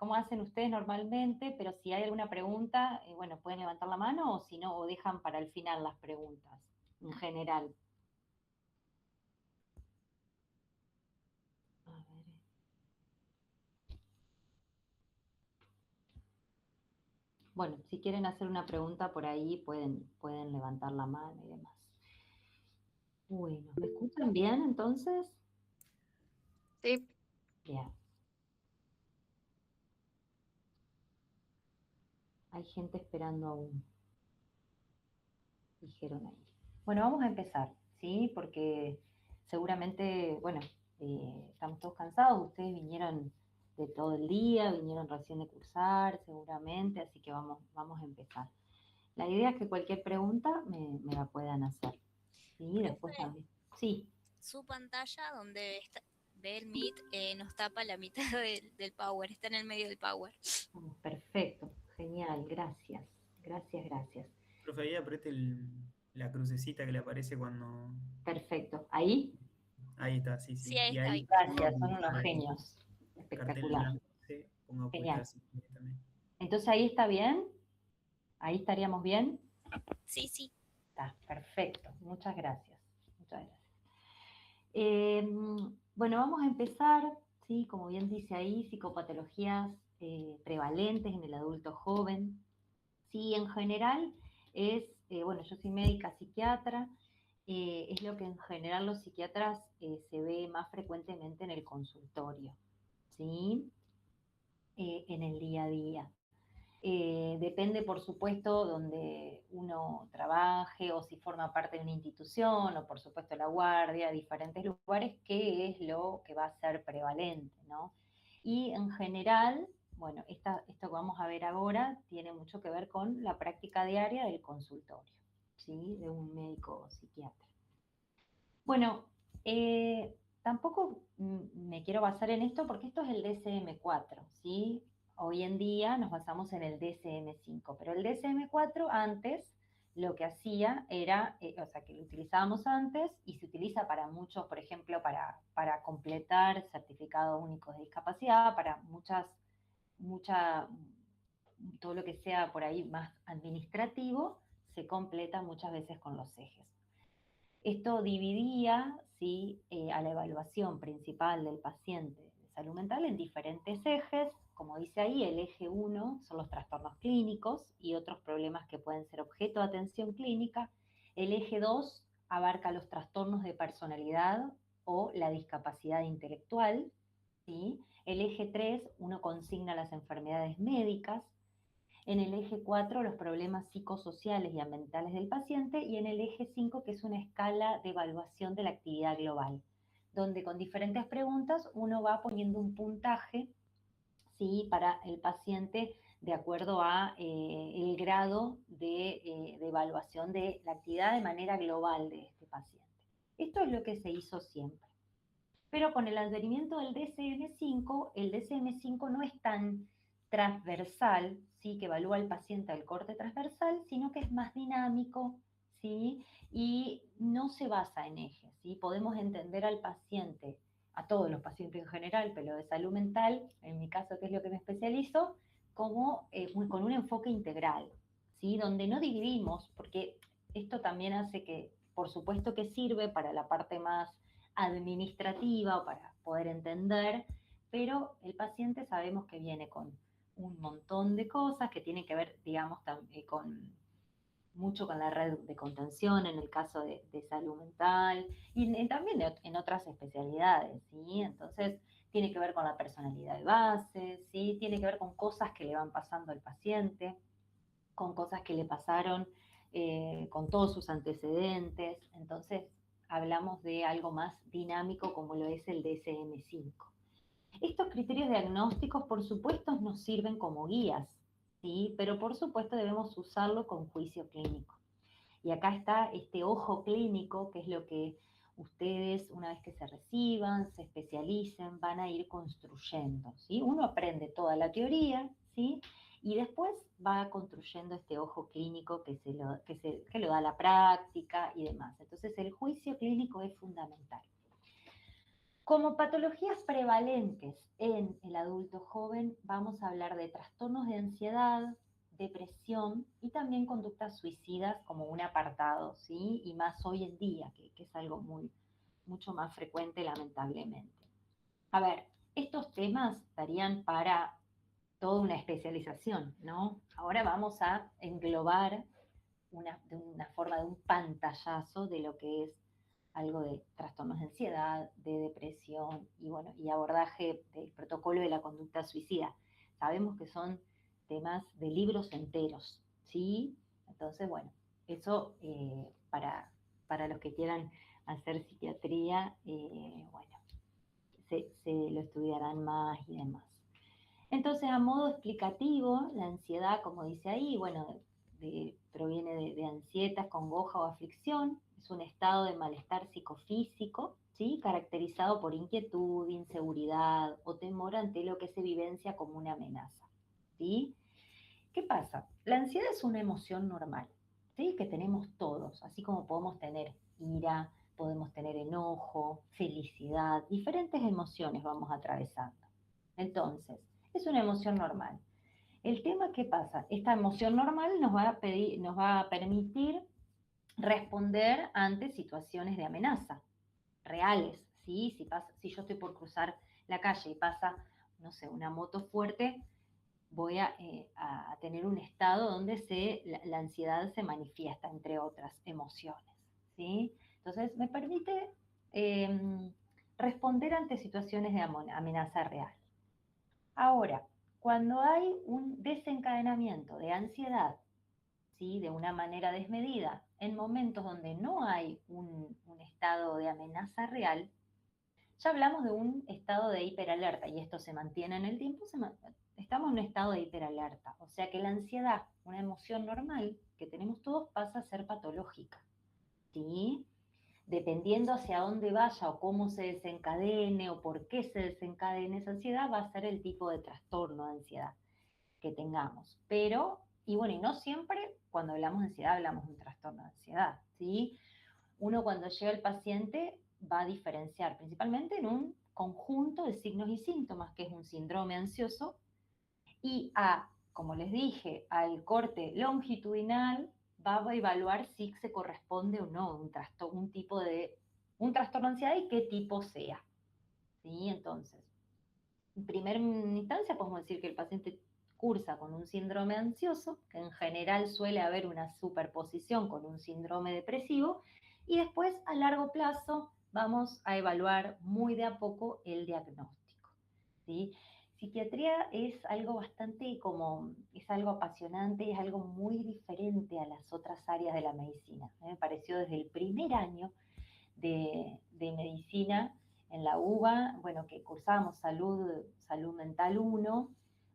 cómo hacen ustedes normalmente, pero si hay alguna pregunta, bueno, pueden levantar la mano o si no, o dejan para el final las preguntas, en general. A ver. Bueno, si quieren hacer una pregunta por ahí, pueden levantar la mano y demás. Bueno, ¿me escuchan bien entonces? Sí. Bien. Hay gente esperando aún, dijeron ahí. Bueno, vamos a empezar, ¿sí? Porque seguramente, bueno, estamos todos cansados, ustedes vinieron de todo el día, vinieron recién de cursar, seguramente, así que vamos a empezar. La idea es que cualquier pregunta me la puedan hacer, ¿sí? Después Profe, también. Sí, su pantalla donde ve el Meet nos tapa la mitad del Power, está en el medio del Power. perfecto, genial, gracias, gracias, gracias. Profe, ahí apriete la crucecita que le aparece cuando... Perfecto, ahí, Ahí está, sí, Sí, sí. ahí Y está bien. ahí gracias, ponga son unos el genios, cartel en espectacular, blanco, sí, ponga genial. apuesta si quiere también. Entonces ahí está bien, ahí estaríamos bien. Sí, sí. Está, perfecto. Muchas gracias. Muchas gracias. Eh, bueno, vamos a empezar, ¿sí? Como bien dice ahí, psicopatologías prevalentes en el adulto joven. Sí, en general es, bueno, yo soy médica psiquiatra, es lo que en general los psiquiatras se ve más frecuentemente en el consultorio, ¿sí? En el día a día. Depende, por supuesto, donde uno trabaje o si forma parte de una institución o, por supuesto, la guardia, diferentes lugares, qué es lo que va a ser prevalente, ¿no? Y en general, bueno, esto que vamos a ver ahora tiene mucho que ver con la práctica diaria del consultorio, ¿sí? De un médico psiquiatra. Bueno, tampoco me quiero basar en esto porque esto es el DSM-4, ¿sí? Hoy en día nos basamos en el DSM-5, pero el DSM-4 antes lo que hacía era, o sea, que lo utilizábamos antes y se utiliza para muchos, por ejemplo, para completar certificados únicos de discapacidad, para todo lo que sea por ahí más administrativo, se completa muchas veces con los ejes. Esto dividía, ¿sí? A la evaluación principal del paciente de salud mental en diferentes ejes. Como dice ahí, el eje 1 son los trastornos clínicos y otros problemas que pueden ser objeto de atención clínica. El eje 2 abarca los trastornos de personalidad o la discapacidad intelectual, ¿sí? El eje 3, uno consigna las enfermedades médicas. En el eje 4, los problemas psicosociales y ambientales del paciente, y en el eje 5, que es una escala de evaluación de la actividad global, donde con diferentes preguntas uno va poniendo un puntaje, ¿sí? Para el paciente de acuerdo a el grado de evaluación de la actividad de manera global de este paciente. Esto es lo que se hizo siempre. Pero con el advenimiento del DSM-5, el DSM-5 no es tan transversal, ¿sí? Que evalúa al paciente del corte transversal, sino que es más dinámico, ¿sí? Y no se basa en ejes, ¿sí? Podemos entender al paciente, a todos los pacientes en general, pero de salud mental, en mi caso, que es lo que me especializo, como con un enfoque integral, ¿sí? Donde no dividimos, porque esto también hace que, por supuesto que sirve para la parte más administrativa o para poder entender, pero el paciente sabemos que viene con un montón de cosas que tienen que ver, digamos, con mucho con la red de contención en el caso de salud mental y también en otras especialidades, ¿sí? Entonces, tiene que ver con la personalidad de base, ¿sí? Tiene que ver con cosas que le van pasando al paciente, con cosas que le pasaron con todos sus antecedentes. Entonces, hablamos de algo más dinámico como lo es el DSM-5. Estos criterios diagnósticos, por supuesto, nos sirven como guías, ¿sí? Pero por supuesto debemos usarlo con juicio clínico. Y acá está este ojo clínico, que es lo que ustedes, una vez que se reciban, se especialicen, van a ir construyendo, ¿sí? Uno aprende toda la teoría, ¿sí? Y después va construyendo este ojo clínico que lo da la práctica y demás. Entonces, el juicio clínico es fundamental. Como patologías prevalentes en el adulto joven, vamos a hablar de trastornos de ansiedad, depresión y también conductas suicidas como un apartado, ¿sí? Y más hoy en día, que es algo mucho más frecuente, lamentablemente. A ver, estos temas darían para toda una especialización, ¿no? Ahora vamos a englobar de una forma de un pantallazo de lo que es algo de trastornos de ansiedad, de depresión y bueno, y abordaje del protocolo de la conducta suicida. Sabemos que son temas de libros enteros, ¿sí? Entonces, bueno, eso para los que quieran hacer psiquiatría, bueno, se lo estudiarán más y demás. Entonces, a modo explicativo, la ansiedad, como dice ahí, bueno, proviene de ansiedad, congoja o aflicción, es un estado de malestar psicofísico, ¿sí? Caracterizado por inquietud, inseguridad o temor ante lo que se vivencia como una amenaza, ¿sí? ¿Qué pasa? La ansiedad es una emoción normal, ¿sí? Que tenemos todos, así como podemos tener ira, podemos tener enojo, felicidad, diferentes emociones vamos atravesando. Entonces, es una emoción normal. El tema, ¿qué pasa? Esta emoción normal nos va a permitir responder ante situaciones de amenaza reales, ¿sí? Si yo estoy por cruzar la calle y pasa, no sé, una moto fuerte, voy a tener un estado donde la ansiedad se manifiesta, entre otras emociones, ¿sí? Entonces, me permite responder ante situaciones de amenaza real. Ahora, cuando hay un desencadenamiento de ansiedad, ¿sí? De una manera desmedida, en momentos donde no hay un estado de amenaza real, ya hablamos de un estado de hiperalerta y esto se mantiene en el tiempo, estamos en un estado de hiperalerta. O sea que la ansiedad, una emoción normal que tenemos todos, pasa a ser patológica, ¿sí? Dependiendo hacia dónde vaya o cómo se desencadene o por qué se desencadene esa ansiedad, va a ser el tipo de trastorno de ansiedad que tengamos. Pero, y bueno, y no siempre cuando hablamos de ansiedad hablamos de un trastorno de ansiedad, ¿sí? Uno cuando llega el paciente va a diferenciar principalmente en un conjunto de signos y síntomas, que es un síndrome ansioso, y como les dije, al corte longitudinal va a evaluar si se corresponde o no un trastorno de ansiedad y qué tipo sea, ¿sí? Entonces, en primera instancia podemos decir que el paciente cursa con un síndrome ansioso, que en general suele haber una superposición con un síndrome depresivo, y después a largo plazo vamos a evaluar muy de a poco el diagnóstico, ¿sí? Psiquiatría es algo es algo apasionante, es algo muy diferente a las otras áreas de la medicina. Me pareció desde el primer año de medicina en la UBA, bueno, que cursábamos salud mental 1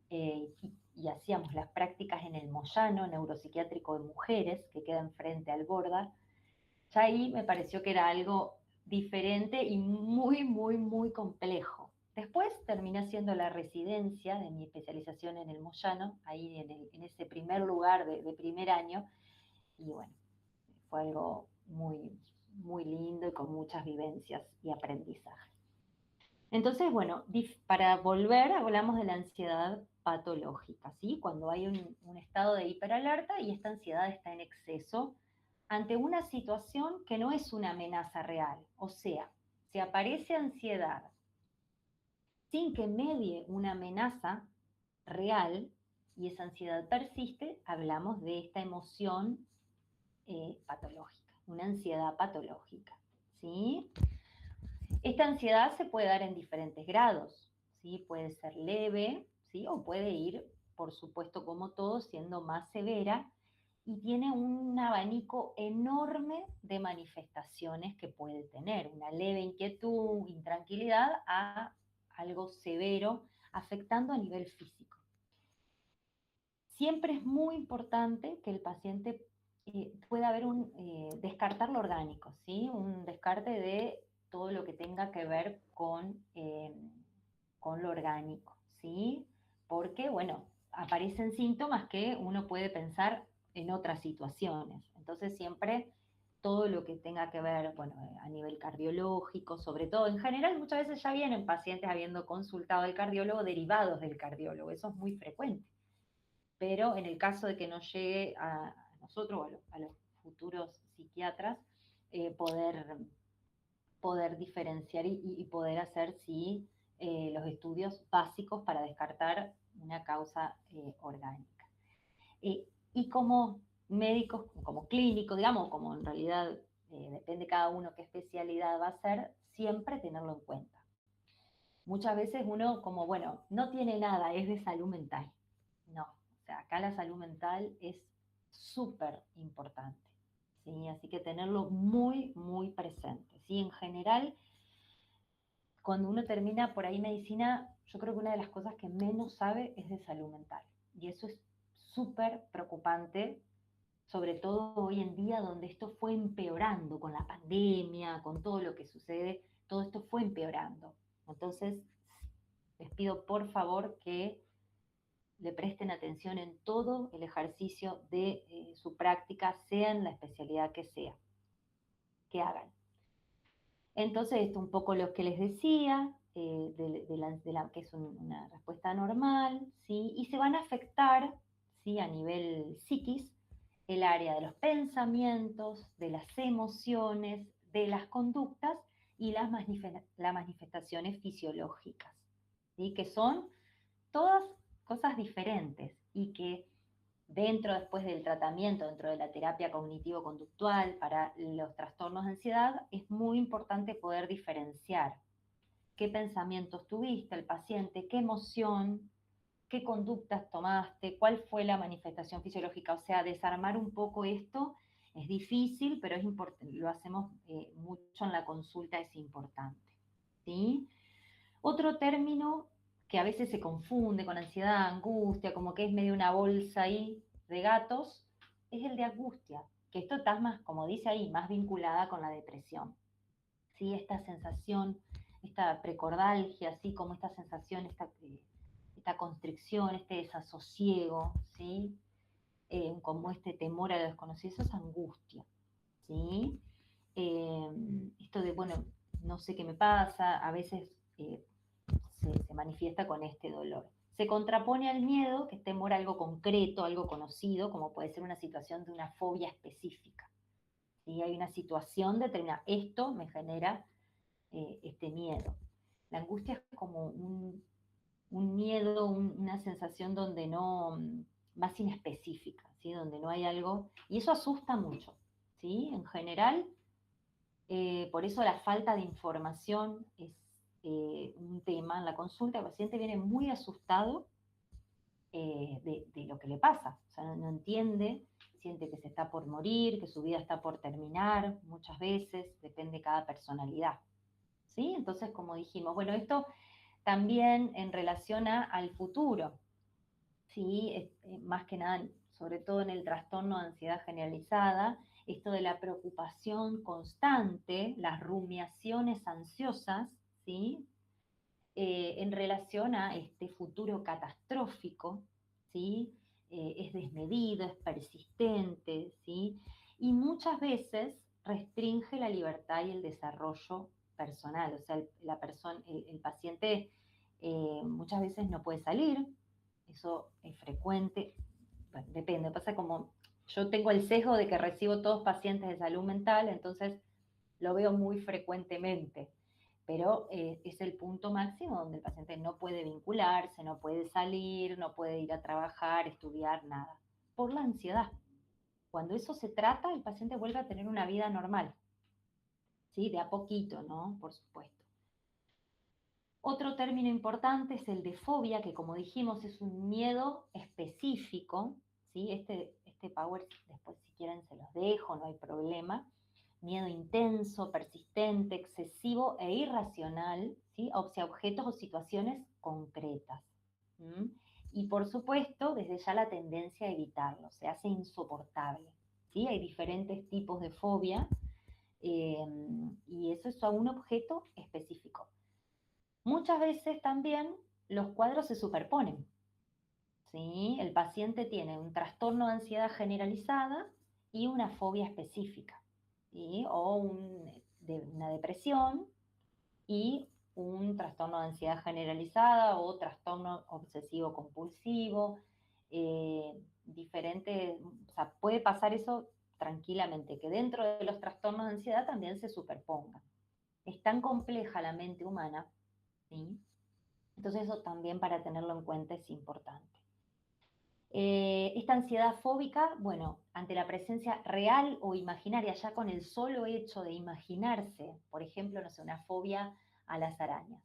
y hacíamos las prácticas en el Moyano, neuropsiquiátrico de mujeres, que queda enfrente al Borda. Ya ahí me pareció que era algo diferente y muy complejo. Después terminé haciendo la residencia de mi especialización en el Moyano, ahí en ese primer lugar de primer año, y bueno, fue algo muy lindo y con muchas vivencias y aprendizaje. Entonces, bueno, para volver, hablamos de la ansiedad patológica, ¿sí? Cuando hay un estado de hiperalerta y esta ansiedad está en exceso ante una situación que no es una amenaza real. O sea, si aparece ansiedad sin que medie una amenaza real y esa ansiedad persiste, hablamos de esta emoción patológica, una ansiedad patológica, ¿sí? Esta ansiedad se puede dar en diferentes grados, ¿sí? Puede ser leve, ¿sí? O puede ir, por supuesto, como todo, siendo más severa y tiene un abanico enorme de manifestaciones que puede tener, una leve inquietud, intranquilidad, a algo severo, afectando a nivel físico. Siempre es muy importante que el paciente pueda haber descartar lo orgánico, ¿sí? Un descarte de todo lo que tenga que ver con lo orgánico, ¿sí? Porque, bueno, aparecen síntomas que uno puede pensar en otras situaciones. Entonces siempre todo lo que tenga que ver, bueno, a nivel cardiológico, sobre todo. En general, muchas veces ya vienen pacientes habiendo consultado al cardiólogo derivados del cardiólogo, eso es muy frecuente. Pero en el caso de que no llegue a nosotros o a los futuros psiquiatras, poder diferenciar y poder hacer, sí, los estudios básicos para descartar una causa orgánica. Y como médicos, como clínicos, digamos, como en realidad depende cada uno qué especialidad va a hacer, siempre tenerlo en cuenta. Muchas veces uno como, bueno, no tiene nada, es de salud mental. No, o sea, acá la salud mental es súper importante, ¿sí? Así que tenerlo muy, muy presente, ¿sí? En general, cuando uno termina por ahí medicina, yo creo que una de las cosas que menos sabe es de salud mental. Y eso es súper preocupante, sobre todo hoy en día donde esto fue empeorando con la pandemia, con todo lo que sucede, todo esto fue empeorando. Entonces, les pido por favor que le presten atención en todo el ejercicio de su práctica, sea en la especialidad que sea, que hagan. Entonces, esto un poco lo que les decía, que es una respuesta normal, ¿sí? Y se van a afectar, ¿sí? A nivel psiquis, el área de los pensamientos, de las emociones, de las conductas y las manifestaciones fisiológicas, ¿sí? Que son todas cosas diferentes y que dentro después del tratamiento, dentro de la terapia cognitivo-conductual para los trastornos de ansiedad, es muy importante poder diferenciar qué pensamientos tuviste el paciente, qué emoción, qué conductas tomaste, cuál fue la manifestación fisiológica. O sea, desarmar un poco esto es difícil, pero es importante, lo hacemos mucho en la consulta, es importante, ¿sí? Otro término que a veces se confunde con ansiedad, angustia, como que es medio una bolsa ahí de gatos, es el de angustia, que esto está más, como dice ahí, más vinculada con la depresión. ¿Sí? Esta sensación, esta precordalgia, así como esta sensación, esta constricción, este desasosiego, ¿sí? Como este temor a lo desconocido, eso es angustia, ¿sí? Esto de, bueno, no sé qué me pasa, a veces se manifiesta con este dolor. Se contrapone al miedo, que es temor a algo concreto, algo conocido, como puede ser una situación de una fobia específica. Y hay una situación determinada, esto me genera este miedo. La angustia es como un miedo, una sensación donde no, más inespecífica, ¿sí? Donde no hay algo, y eso asusta mucho, ¿sí? En general, por eso la falta de información es un tema en la consulta. El paciente viene muy asustado de lo que le pasa, o sea, no entiende, siente que se está por morir, que su vida está por terminar, muchas veces, depende de cada personalidad, ¿sí? Entonces, como dijimos, bueno, esto también en relación al futuro, ¿sí? Más que nada, sobre todo en el trastorno de ansiedad generalizada, esto de la preocupación constante, las rumiaciones ansiosas, ¿sí? En relación a este futuro catastrófico, ¿sí? Es desmedido, es persistente, ¿sí? Y muchas veces restringe la libertad y el desarrollo personal, o sea, el paciente muchas veces no puede salir, eso es frecuente, bueno, depende, pasa como yo tengo el sesgo de que recibo todos pacientes de salud mental, entonces lo veo muy frecuentemente, pero es el punto máximo donde el paciente no puede vincularse, no puede salir, no puede ir a trabajar, estudiar, nada, por la ansiedad. Cuando eso se trata, el paciente vuelve a tener una vida normal, ¿sí? De a poquito, ¿no? Por supuesto. Otro término importante es el de fobia, que como dijimos es un miedo específico, ¿sí? Este power después si quieren se los dejo, no hay problema. Miedo intenso, persistente, excesivo e irracional, ¿sí? Hacia objetos o situaciones concretas. ¿Mm? Y por supuesto, desde ya la tendencia a evitarlo, se hace insoportable, ¿sí? Hay diferentes tipos de fobia y eso es a un objeto específico. Muchas veces también los cuadros se superponen, ¿sí? El paciente tiene un trastorno de ansiedad generalizada y una fobia específica. ¿sí? O una depresión y un trastorno de ansiedad generalizada o trastorno obsesivo compulsivo, diferente, o sea, puede pasar eso tranquilamente, que dentro de los trastornos de ansiedad también se superpongan. Es tan compleja la mente humana, ¿sí? Entonces eso también para tenerlo en cuenta es importante. Esta ansiedad fóbica, bueno, ante la presencia real o imaginaria, ya con el solo hecho de imaginarse, por ejemplo, no sé, una fobia a las arañas.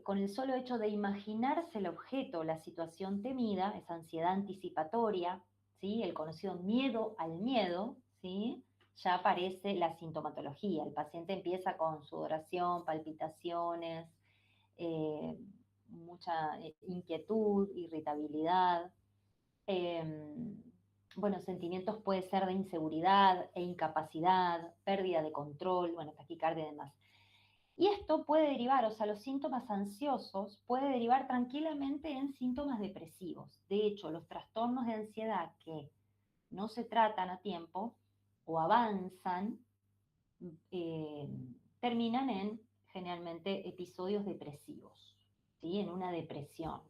Con el solo hecho de imaginarse el objeto, la situación temida, esa ansiedad anticipatoria, ¿sí? El conocido miedo al miedo, ¿sí? Ya aparece la sintomatología. El paciente empieza con sudoración, palpitaciones, eh, mucha inquietud, irritabilidad. Bueno, sentimientos puede ser de inseguridad e incapacidad, pérdida de control, bueno, taquicardia y demás. Y esto puede derivar, o sea, los síntomas ansiosos puede derivar tranquilamente en síntomas depresivos. De hecho, los trastornos de ansiedad que no se tratan a tiempo o avanzan, eh, terminan en generalmente episodios depresivos, ¿sí? En una depresión.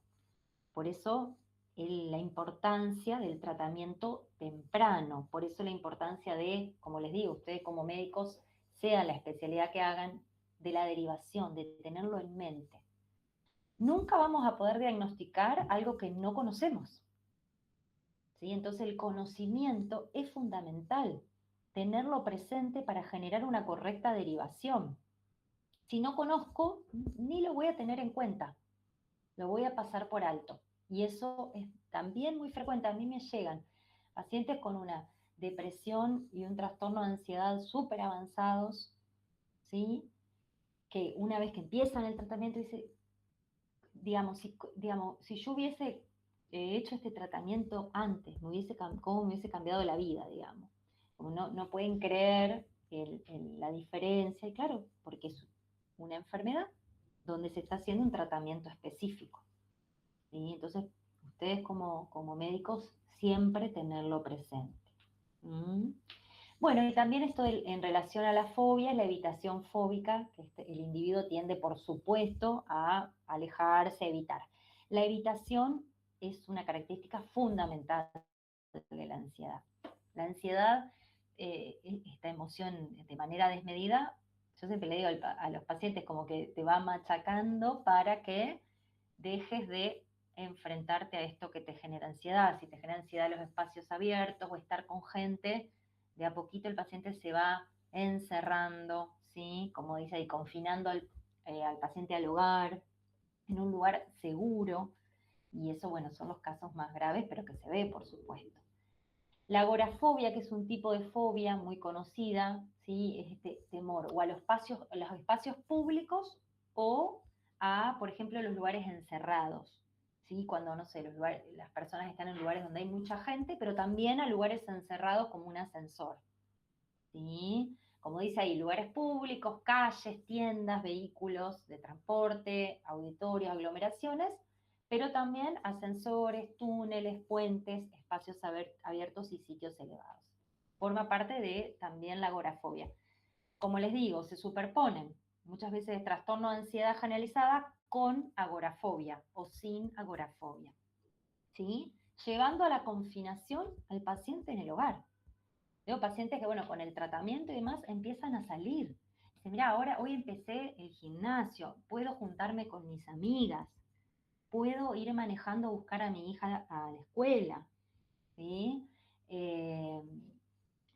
Por eso la importancia del tratamiento temprano, por eso la importancia de, como les digo, ustedes como médicos, sea la especialidad que hagan, de la derivación, de tenerlo en mente. Nunca vamos a poder diagnosticar algo que no conocemos, ¿sí? Entonces el conocimiento es fundamental, tenerlo presente para generar una correcta derivación. Si no conozco, ni lo voy a tener en cuenta, lo voy a pasar por alto. Y eso es también muy frecuente. A mí me llegan pacientes con una depresión y un trastorno de ansiedad súper avanzados, ¿sí? Que una vez que empiezan el tratamiento, dice, si yo hubiese hecho este tratamiento antes, cómo me hubiese cambiado la vida, digamos. Como no pueden creer la diferencia, y claro, porque es una enfermedad donde se está haciendo un tratamiento específico. ¿Sí? Entonces, ustedes como médicos siempre tenerlo presente. ¿Mm? Bueno, y también esto en relación a la fobia, la evitación fóbica, que el individuo tiende, por supuesto, a alejarse, a evitar. La evitación es una característica fundamental de la ansiedad. La ansiedad, esta emoción de manera desmedida, yo siempre le digo a los pacientes como que te va machacando para que dejes de enfrentarte a esto que te genera ansiedad. Si te genera ansiedad los espacios abiertos o estar con gente, de a poquito el paciente se va encerrando, ¿sí? Como dice ahí, confinando al paciente al hogar, en un lugar seguro, y eso, bueno, son los casos más graves, pero que se ve, por supuesto. La agorafobia, que es un tipo de fobia muy conocida, ¿sí? Es este temor o a los espacios públicos o a, por ejemplo, los lugares encerrados, ¿sí? Cuando, no sé, las personas están en lugares donde hay mucha gente, pero también a lugares encerrados como un ascensor, ¿sí? Como dice ahí, lugares públicos, calles, tiendas, vehículos de transporte, auditorios, aglomeraciones, pero también ascensores, túneles, puentes, espacios abiertos y sitios elevados. Forma parte de también la agorafobia. Como les digo, se superponen muchas veces trastorno de ansiedad generalizada con agorafobia o sin agorafobia, ¿sí? Llevando a la confinación al paciente en el hogar. Veo pacientes que, bueno, con el tratamiento y demás empiezan a salir. Dicen, mira, hoy empecé el gimnasio, puedo juntarme con mis amigas, puedo ir manejando a buscar a mi hija a la escuela, ¿sí? Eh,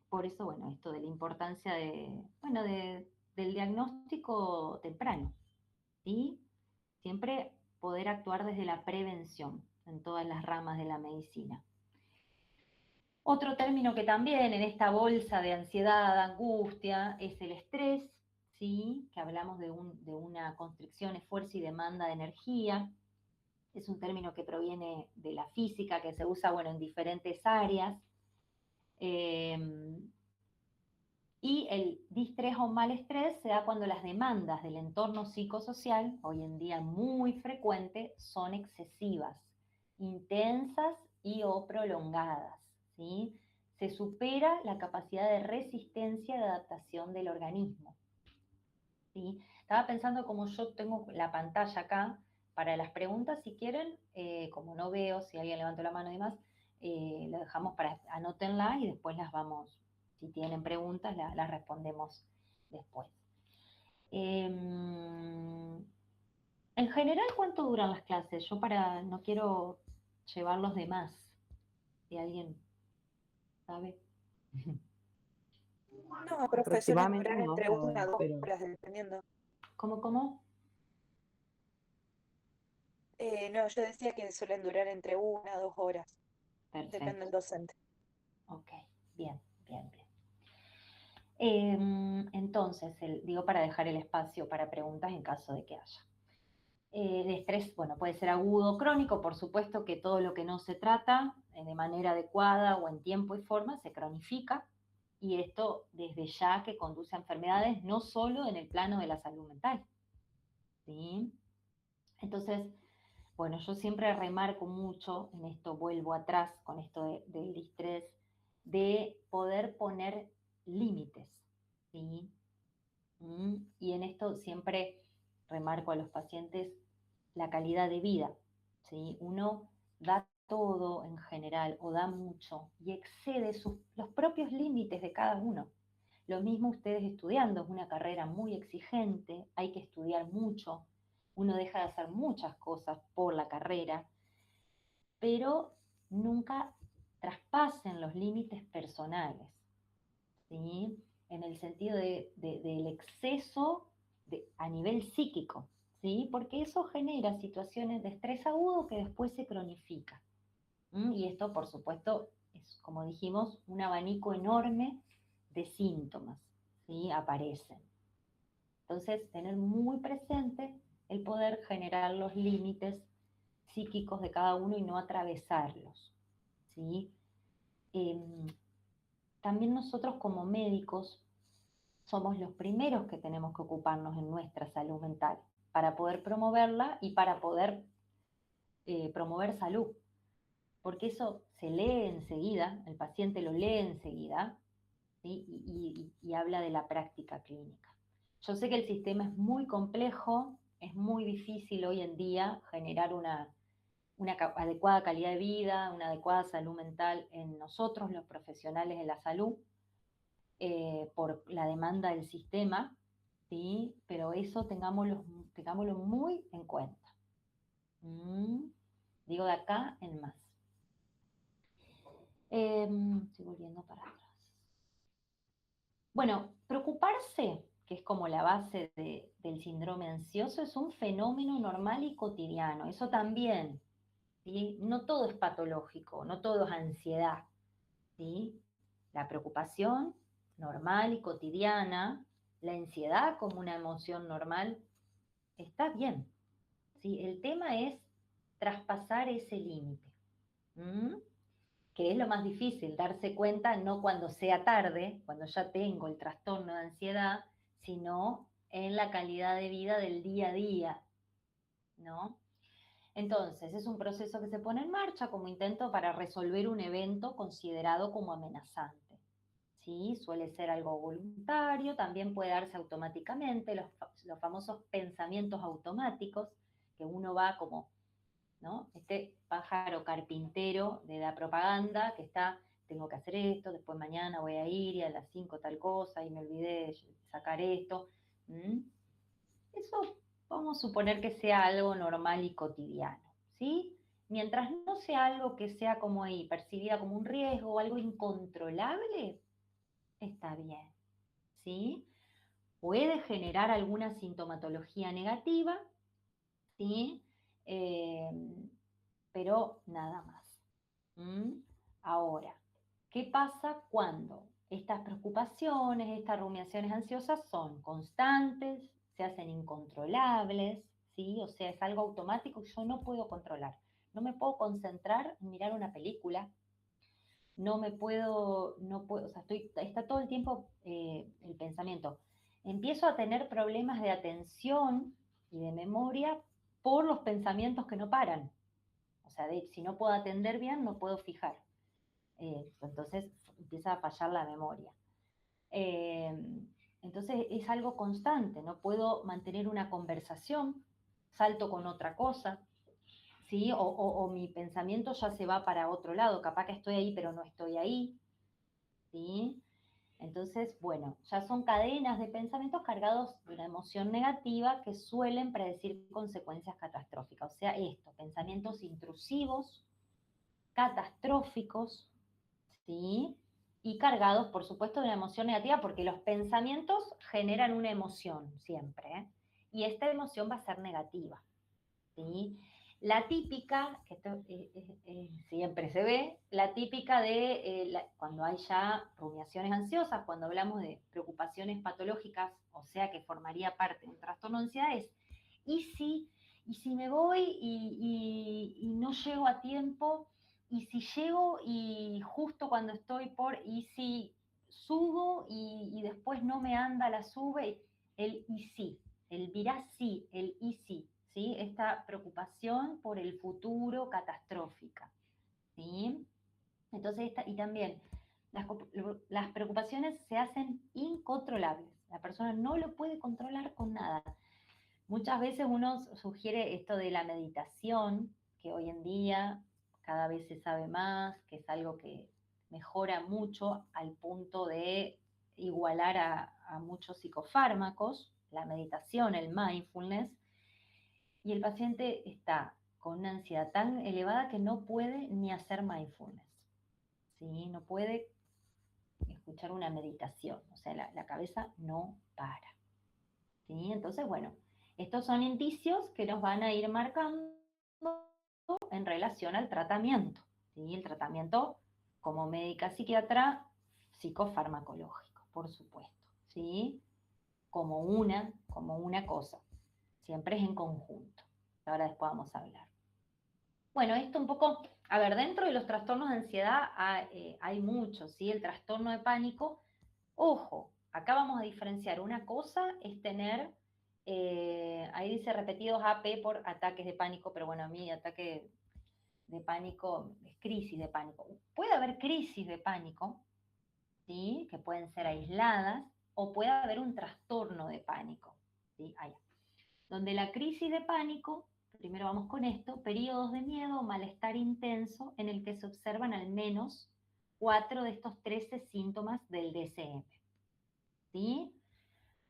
por eso, bueno, esto de la importancia del diagnóstico temprano, ¿sí? Siempre poder actuar desde la prevención en todas las ramas de la medicina. Otro término que también en esta bolsa de ansiedad, angustia, es el estrés, ¿sí? Que hablamos de una constricción, esfuerzo y demanda de energía. Es un término que proviene de la física, que se usa, bueno, en diferentes áreas. Y el distrés o mal estrés se da cuando las demandas del entorno psicosocial, hoy en día muy frecuente, son excesivas, intensas y o prolongadas, ¿sí? se supera la capacidad de resistencia y de adaptación del organismo. ¿Sí? Estaba pensando, como yo tengo la pantalla acá, para las preguntas, si quieren, como no veo si alguien levantó la mano y demás, lo dejamos para, anótenla y después las vamos, si tienen preguntas, las respondemos después. En general, ¿cuánto duran las clases? Yo no quiero llevarlos de más, si alguien sabe. No, profe, suelen Aproximadamente durar una entre hora, 1 a 2 pero horas, dependiendo. ¿Cómo? No, yo decía que suelen durar entre 1 a 2 horas, depende Perfecto. del docente. Ok, bien. Entonces, digo para dejar el espacio para preguntas en caso de que haya. El estrés, bueno, puede ser agudo o crónico, por supuesto que todo lo que no se trata de manera adecuada o en tiempo y forma se cronifica, y esto desde ya que conduce a enfermedades no solo en el plano de la salud mental, ¿sí? Entonces, bueno, yo siempre remarco mucho, en esto vuelvo atrás con esto del estrés, de poder poner límites, ¿sí? Y en esto siempre remarco a los pacientes la calidad de vida, ¿sí? Uno da todo en general o da mucho y excede los propios límites de cada uno. Lo mismo ustedes estudiando, es una carrera muy exigente, hay que estudiar mucho, uno deja de hacer muchas cosas por la carrera, pero nunca traspasen los límites personales, ¿sí? En el sentido del exceso a nivel psíquico, ¿sí? Porque eso genera situaciones de estrés agudo que después se cronifica. Y esto, por supuesto, es, como dijimos, un abanico enorme de síntomas, ¿sí? Aparecen. Entonces, tener muy presente el poder generar los límites psíquicos de cada uno y no atravesarlos, ¿sí? También nosotros como médicos somos los primeros que tenemos que ocuparnos en nuestra salud mental para poder promoverla y para poder promover salud, porque eso se lee enseguida, el paciente lo lee enseguida, ¿sí? Y habla de la práctica clínica. Yo sé que el sistema es muy complejo, es muy difícil hoy en día generar una adecuada calidad de vida, una adecuada salud mental en nosotros, los profesionales de la salud, por la demanda del sistema, ¿sí? Pero eso tengámoslo muy en cuenta. Digo de acá en más. Estoy volviendo para atrás. Bueno, preocuparse, que es como la base del síndrome ansioso, es un fenómeno normal y cotidiano. Eso también, ¿sí? No todo es patológico, no todo es ansiedad, ¿sí? La preocupación normal y cotidiana, la ansiedad como una emoción normal, está bien, ¿sí? El tema es traspasar ese límite, que es lo más difícil, darse cuenta no cuando sea tarde, cuando ya tengo el trastorno de ansiedad, sino en la calidad de vida del día a día, ¿no? Entonces, es un proceso que se pone en marcha como intento para resolver un evento considerado como amenazante. ¿Sí? Suele ser algo voluntario, también puede darse automáticamente, los famosos pensamientos automáticos, que uno va como, ¿no? Este pájaro carpintero de la propaganda que está, tengo que hacer esto, después mañana voy a ir y a las 5 tal cosa y me olvidé de sacar esto. Eso vamos a suponer que sea algo normal y cotidiano, ¿sí? Mientras no sea algo que sea como ahí, percibida como un riesgo o algo incontrolable, está bien, ¿sí? Puede generar alguna sintomatología negativa, ¿sí? Eh, pero nada más. Ahora, ¿qué pasa cuando estas preocupaciones, estas rumiaciones ansiosas son constantes, se hacen incontrolables, ¿sí? O sea, es algo automático que yo no puedo controlar. No me puedo concentrar en mirar una película, o sea, está todo el tiempo el pensamiento. Empiezo a tener problemas de atención y de memoria por los pensamientos que no paran. O sea, si no puedo atender bien, no puedo fijar. Entonces empieza a fallar la memoria. Eh, entonces es algo constante, no puedo mantener una conversación, salto con otra cosa, ¿sí? O mi pensamiento ya se va para otro lado, capaz que estoy ahí pero no estoy ahí, ¿sí? Entonces, bueno, ya son cadenas de pensamientos cargados de una emoción negativa que suelen predecir consecuencias catastróficas. O sea, esto, pensamientos intrusivos, catastróficos, ¿sí? Y cargados, por supuesto, de una emoción negativa, porque los pensamientos generan una emoción siempre, ¿eh? Y esta emoción va a ser negativa, ¿sí? La típica, que esto siempre se ve, la típica de cuando hay ya rumiaciones ansiosas, cuando hablamos de preocupaciones patológicas, o sea que formaría parte de un trastorno de ansiedad, es, ¿y si, y si me voy y no llego a tiempo? ¿Y si llego y justo cuando estoy y si subo y después no me anda la sube? El y si, el virá sí, el y si. ¿Sí? Esta preocupación por el futuro catastrófica, ¿sí? Entonces, y también las preocupaciones se hacen incontrolables. La persona no lo puede controlar con nada. Muchas veces uno sugiere esto de la meditación, que hoy en día cada vez se sabe más, que es algo que mejora mucho al punto de igualar a muchos psicofármacos, la meditación, el mindfulness, y el paciente está con una ansiedad tan elevada que no puede ni hacer mindfulness, ¿sí? No puede escuchar una meditación, o sea, la cabeza no para, ¿sí? Entonces, bueno, estos son indicios que nos van a ir marcando en relación al tratamiento, ¿sí? El tratamiento como médica psiquiatra psicofarmacológico, por supuesto, ¿sí? Como una cosa, siempre es en conjunto. Ahora después vamos a hablar. Bueno, esto un poco, a ver, dentro de los trastornos de ansiedad hay muchos, ¿sí? El trastorno de pánico, ojo, acá vamos a diferenciar. Una cosa es tener, ahí dice repetidos AP por ataques de pánico, pero bueno, a mí ataque de pánico es crisis de pánico. Puede haber crisis de pánico, ¿sí? Que pueden ser aisladas, o puede haber un trastorno de pánico, ¿sí? Allá. Donde la crisis de pánico, primero vamos con esto, periodos de miedo o malestar intenso en el que se observan al menos 4 de estos 13 síntomas del DSM, ¿sí?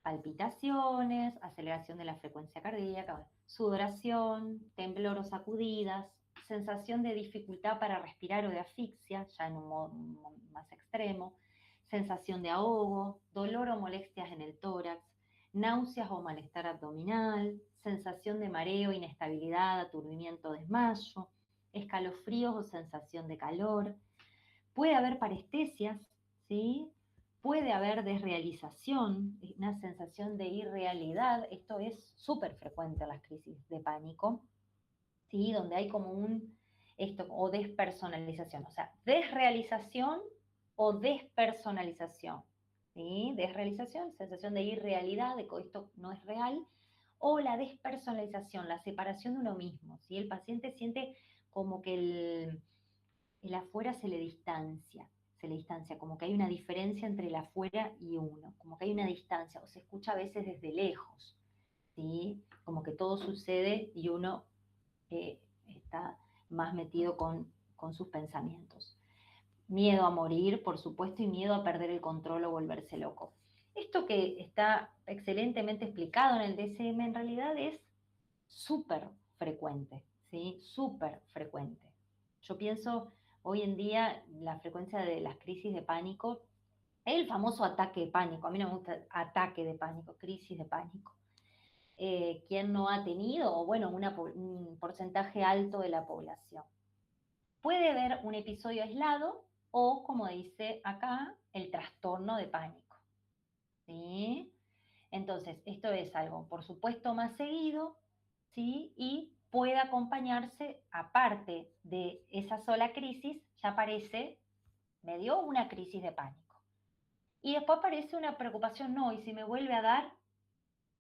Palpitaciones, aceleración de la frecuencia cardíaca, sudoración, temblor o sacudidas, sensación de dificultad para respirar o de asfixia, ya en un modo más extremo, sensación de ahogo, dolor o molestias en el tórax, náuseas o malestar abdominal, sensación de mareo, inestabilidad, aturdimiento, desmayo, escalofríos o sensación de calor. Puede haber parestesias, ¿sí? Puede haber desrealización, una sensación de irrealidad. Esto es súper frecuente en las crisis de pánico, ¿sí? Donde hay como o despersonalización, o sea, desrealización o despersonalización, ¿sí? Desrealización, sensación de irrealidad, de que esto no es real, o la despersonalización, la separación de uno mismo, ¿sí? El paciente siente como que el afuera se le distancia, como que hay una diferencia entre el afuera y uno, como que hay una distancia, o se escucha a veces desde lejos, ¿sí? Como que todo sucede y uno está más metido con sus pensamientos. Miedo a morir, por supuesto, y miedo a perder el control o volverse loco. Esto que está excelentemente explicado en el DSM en realidad es súper frecuente, ¿sí? Súper frecuente. Yo pienso hoy en día la frecuencia de las crisis de pánico, el famoso ataque de pánico, a mí no me gusta ataque de pánico, crisis de pánico. ¿Quién no ha tenido? O bueno, un porcentaje alto de la población. Puede haber un episodio aislado o, como dice acá, el trastorno de pánico, ¿sí? Entonces, esto es algo, por supuesto, más seguido, ¿sí? Y puede acompañarse, aparte de esa sola crisis, ya aparece, me dio una crisis de pánico. Y después aparece una preocupación, no, ¿y si me vuelve a dar?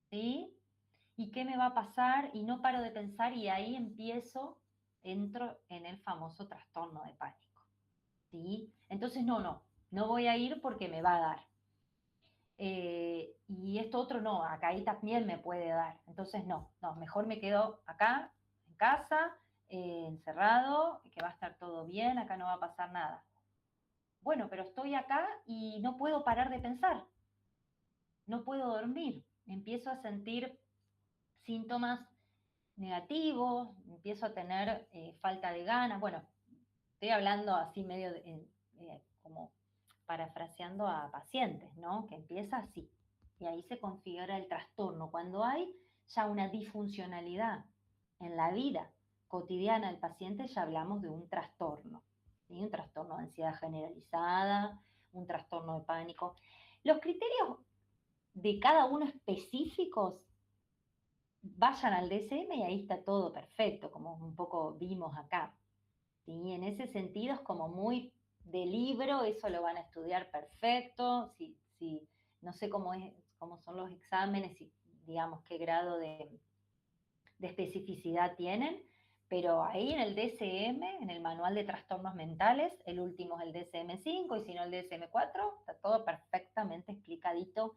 ¿Sí? ¿Y qué me va a pasar? Y no paro de pensar y ahí entro en el famoso trastorno de pánico, ¿sí? entonces no voy a ir porque me va a dar. Y esto otro no, acá ahí también me puede dar. Entonces mejor me quedo acá, en casa, encerrado, que va a estar todo bien, acá no va a pasar nada. Bueno, pero estoy acá y no puedo parar de pensar, no puedo dormir, empiezo a sentir síntomas negativos, empiezo a tener falta de ganas. Bueno, estoy hablando así medio como parafraseando a pacientes, ¿no? Que empieza así. Y ahí se configura el trastorno. Cuando hay ya una disfuncionalidad en la vida cotidiana del paciente, ya hablamos de un trastorno. ¿Sí? Un trastorno de ansiedad generalizada, un trastorno de pánico. Los criterios de cada uno específicos, vayan al DSM y ahí está todo perfecto, como un poco vimos acá. ¿Sí? En ese sentido es como muy de libro, eso lo van a estudiar perfecto, no sé cómo son los exámenes y digamos qué grado de especificidad tienen, pero ahí en el DSM, en el Manual de Trastornos Mentales, el último es el DSM-5 y si no el DSM-4, está todo perfectamente explicadito.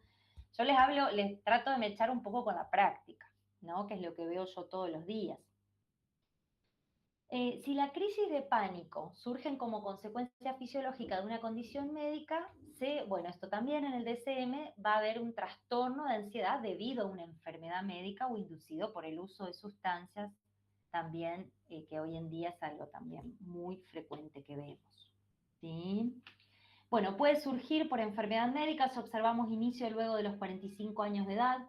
Yo les trato de echar un poco con la práctica, ¿no? Que es lo que veo yo todos los días. Si la crisis de pánico surgen como consecuencia fisiológica de una condición médica, bueno, esto también en el DSM va a haber un trastorno de ansiedad debido a una enfermedad médica o inducido por el uso de sustancias, también que hoy en día es algo también muy frecuente que vemos. ¿Sí? Bueno, puede surgir por enfermedad médica, si observamos inicio luego de los 45 años de edad.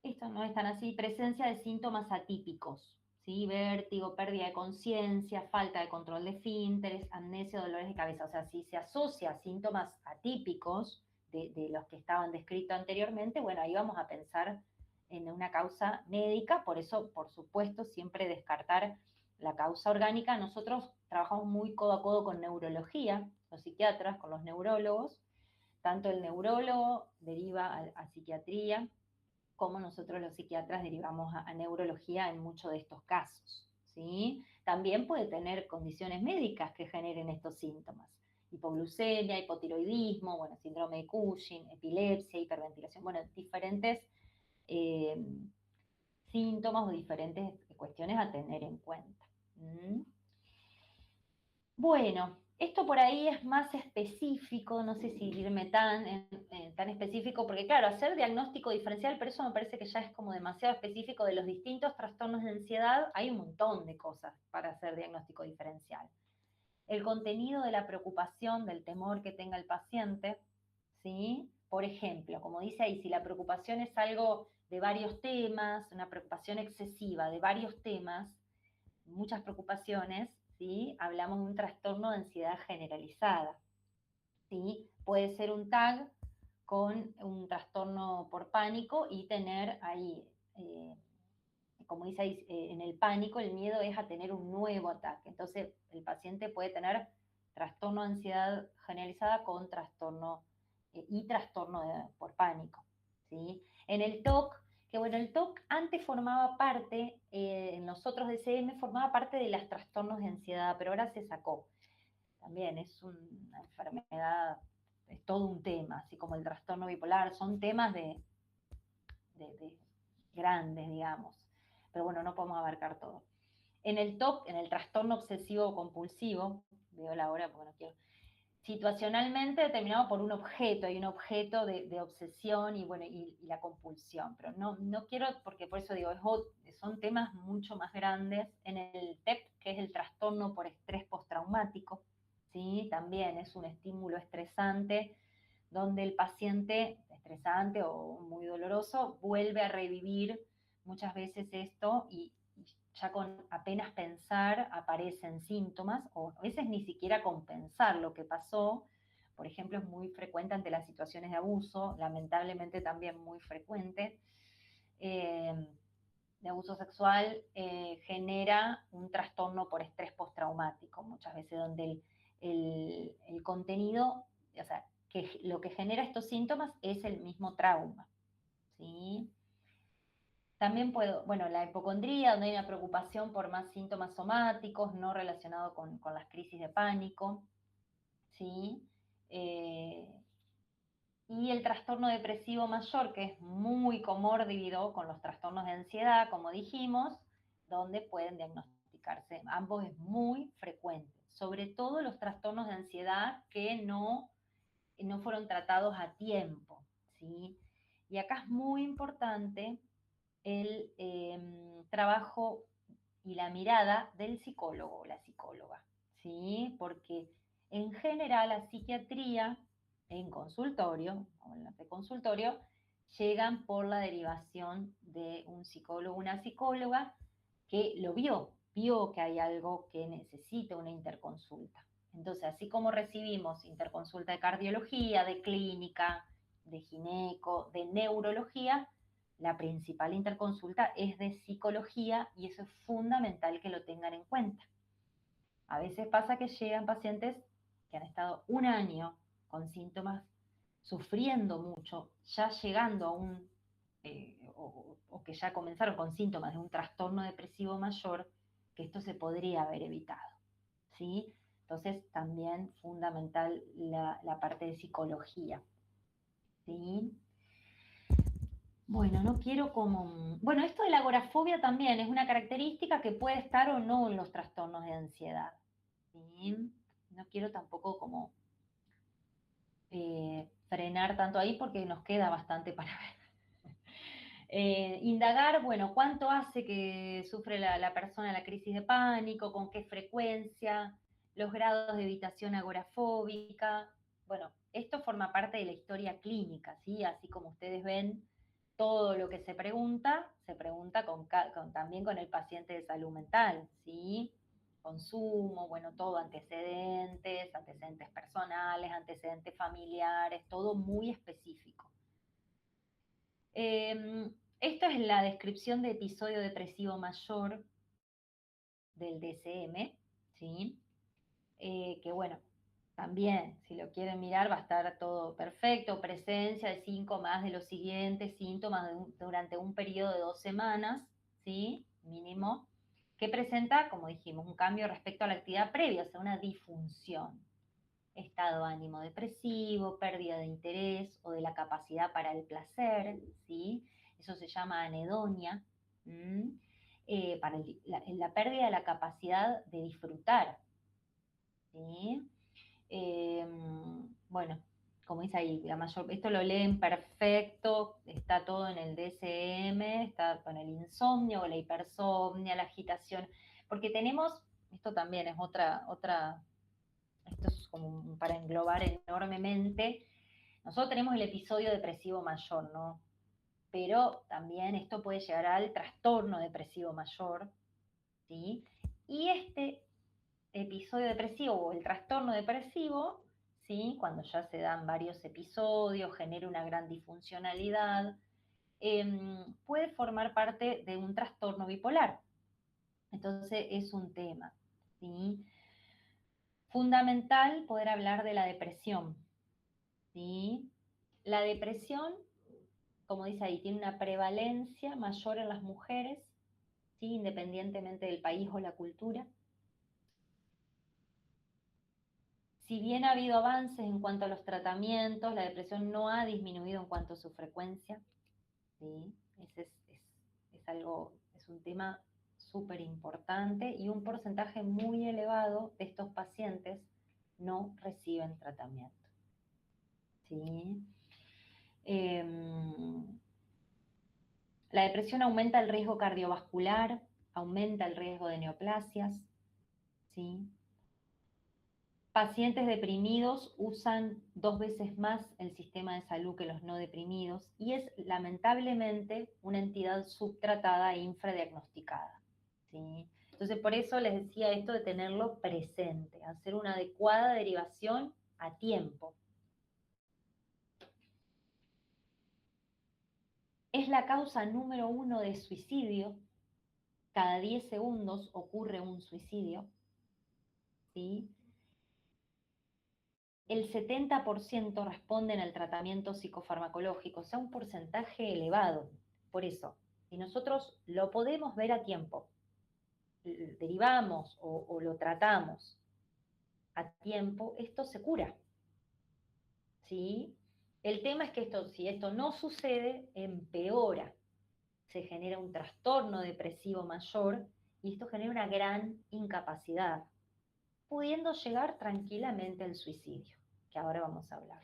Esto no es tan así, presencia de síntomas atípicos, ¿sí? Vértigo, pérdida de conciencia, falta de control de esfínteres, amnesia, dolores de cabeza. O sea, si se asocia a síntomas atípicos de los que estaban descritos anteriormente, bueno, ahí vamos a pensar en una causa médica, por eso, por supuesto, siempre descartar la causa orgánica. Nosotros trabajamos muy codo a codo con neurología, los psiquiatras, con los neurólogos, tanto el neurólogo deriva a psiquiatría, como nosotros los psiquiatras derivamos a neurología en muchos de estos casos, ¿sí? También puede tener condiciones médicas que generen estos síntomas. Hipoglucemia, hipotiroidismo, bueno, síndrome de Cushing, epilepsia, hiperventilación, bueno, diferentes eh, síntomas o diferentes cuestiones a tener en cuenta. ¿Mm? Bueno, esto por ahí es más específico, no sé si irme tan específico, porque claro, hacer diagnóstico diferencial, pero eso me parece que ya es como demasiado específico de los distintos trastornos de ansiedad, hay un montón de cosas para hacer diagnóstico diferencial. El contenido de la preocupación, del temor que tenga el paciente, ¿sí? Por ejemplo, como dice ahí, si la preocupación es algo de varios temas, una preocupación excesiva de varios temas, muchas preocupaciones, ¿sí? Hablamos de un trastorno de ansiedad generalizada, ¿sí? Puede ser un TAG con un trastorno por pánico y tener ahí, como dice ahí, en el pánico el miedo es a tener un nuevo ataque. Entonces el paciente puede tener trastorno de ansiedad generalizada con trastorno y trastorno por pánico, ¿sí? En el TOC, que bueno, el TOC antes formaba parte, en los otros DCM formaba parte de los trastornos de ansiedad, pero ahora se sacó. También es una enfermedad, es todo un tema, así como el trastorno bipolar, son temas de grandes, digamos. Pero bueno, no podemos abarcar todo. En el TOC, en el trastorno obsesivo compulsivo, veo la hora porque no quiero, situacionalmente determinado por un objeto, hay un objeto de obsesión y bueno, y la compulsión, pero no quiero, porque por eso digo, son temas mucho más grandes. En el TEP, que es el trastorno por estrés postraumático, ¿sí? También es un estímulo estresante, donde el paciente, estresante o muy doloroso, vuelve a revivir muchas veces esto y ya con apenas pensar aparecen síntomas, o a veces ni siquiera con pensar lo que pasó. Por ejemplo, es muy frecuente ante las situaciones de abuso, lamentablemente también muy frecuente, de abuso sexual, genera un trastorno por estrés postraumático, muchas veces donde el contenido, o sea, que lo que genera estos síntomas es el mismo trauma, ¿sí? También bueno, la hipocondría, donde hay una preocupación por más síntomas somáticos no relacionados con las crisis de pánico. ¿sí? Eh, y el trastorno depresivo mayor, que es muy comórbido con los trastornos de ansiedad, como dijimos, donde pueden diagnosticarse. Ambos es muy frecuente, sobre todo los trastornos de ansiedad que no fueron tratados a tiempo, ¿sí? Y acá es muy importante el trabajo y la mirada del psicólogo o la psicóloga, ¿sí? Porque en general la psiquiatría en consultorio o en la preconsultorio llegan por la derivación de un psicólogo, una psicóloga que lo vio que hay algo que necesita una interconsulta. Entonces, así como recibimos interconsulta de cardiología, de clínica, de gineco, de neurología, la principal interconsulta es de psicología y eso es fundamental que lo tengan en cuenta. A veces pasa que llegan pacientes que han estado un año con síntomas, sufriendo mucho, ya llegando a un, o que ya comenzaron con síntomas de un trastorno depresivo mayor, que esto se podría haber evitado, ¿sí? Entonces también fundamental la parte de psicología, ¿sí? Bueno, no quiero como... Bueno, esto de la agorafobia también es una característica que puede estar o no en los trastornos de ansiedad, ¿sí? No quiero tampoco como frenar tanto ahí porque nos queda bastante para ver. Indagar, bueno, cuánto hace que sufre la persona la crisis de pánico, con qué frecuencia, los grados de evitación agorafóbica. Bueno, esto forma parte de la historia clínica, ¿sí? Así como ustedes ven, todo lo que se pregunta también con el paciente de salud mental, ¿sí? Consumo, bueno, todo, antecedentes personales, antecedentes familiares, todo muy específico. Esto es la descripción de episodio depresivo mayor del DSM, ¿sí? Que bueno, también, si lo quieren mirar, va a estar todo perfecto, presencia de 5 más de los siguientes síntomas durante un periodo de 2 semanas, ¿sí? Mínimo, que presenta, como dijimos, un cambio respecto a la actividad previa, o sea, una disfunción. Estado de ánimo depresivo, pérdida de interés o de la capacidad para el placer, ¿sí? Eso se llama anedonia, para la pérdida de la capacidad de disfrutar, ¿sí? Bueno, como dice ahí, esto lo leen perfecto, está todo en el DSM, está con el insomnio o la hipersomnia, la agitación, porque tenemos, esto también es esto es como para englobar enormemente, nosotros tenemos el episodio depresivo mayor, ¿no? Pero también esto puede llegar al trastorno depresivo mayor, ¿sí? Y este episodio depresivo o el trastorno depresivo, ¿sí? Cuando ya se dan varios episodios, genera una gran disfuncionalidad, puede formar parte de un trastorno bipolar. Entonces es un tema, ¿sí? Fundamental poder hablar de la depresión, ¿sí? La depresión, como dice ahí, tiene una prevalencia mayor en las mujeres, ¿sí? Independientemente del país o la cultura. Si bien ha habido avances en cuanto a los tratamientos, la depresión no ha disminuido en cuanto a su frecuencia, ¿sí? Es un tema súper importante y un porcentaje muy elevado de estos pacientes no reciben tratamiento, ¿sí? La depresión aumenta el riesgo cardiovascular, aumenta el riesgo de neoplasias, ¿sí? Pacientes deprimidos usan 2 veces más el sistema de salud que los no deprimidos y es lamentablemente una entidad subtratada e infradiagnosticada, ¿sí? Entonces por eso les decía esto de tenerlo presente, hacer una adecuada derivación a tiempo. Es la causa número 1 de suicidio. Cada 10 segundos ocurre un suicidio, ¿sí? El 70% responden al tratamiento psicofarmacológico, o sea, un porcentaje elevado. Por eso, si nosotros lo podemos ver a tiempo, derivamos o lo tratamos, a tiempo, esto se cura, ¿sí? El tema es que si esto no sucede, empeora, se genera un trastorno depresivo mayor y esto genera una gran incapacidad, pudiendo llegar tranquilamente al suicidio, que ahora vamos a hablar.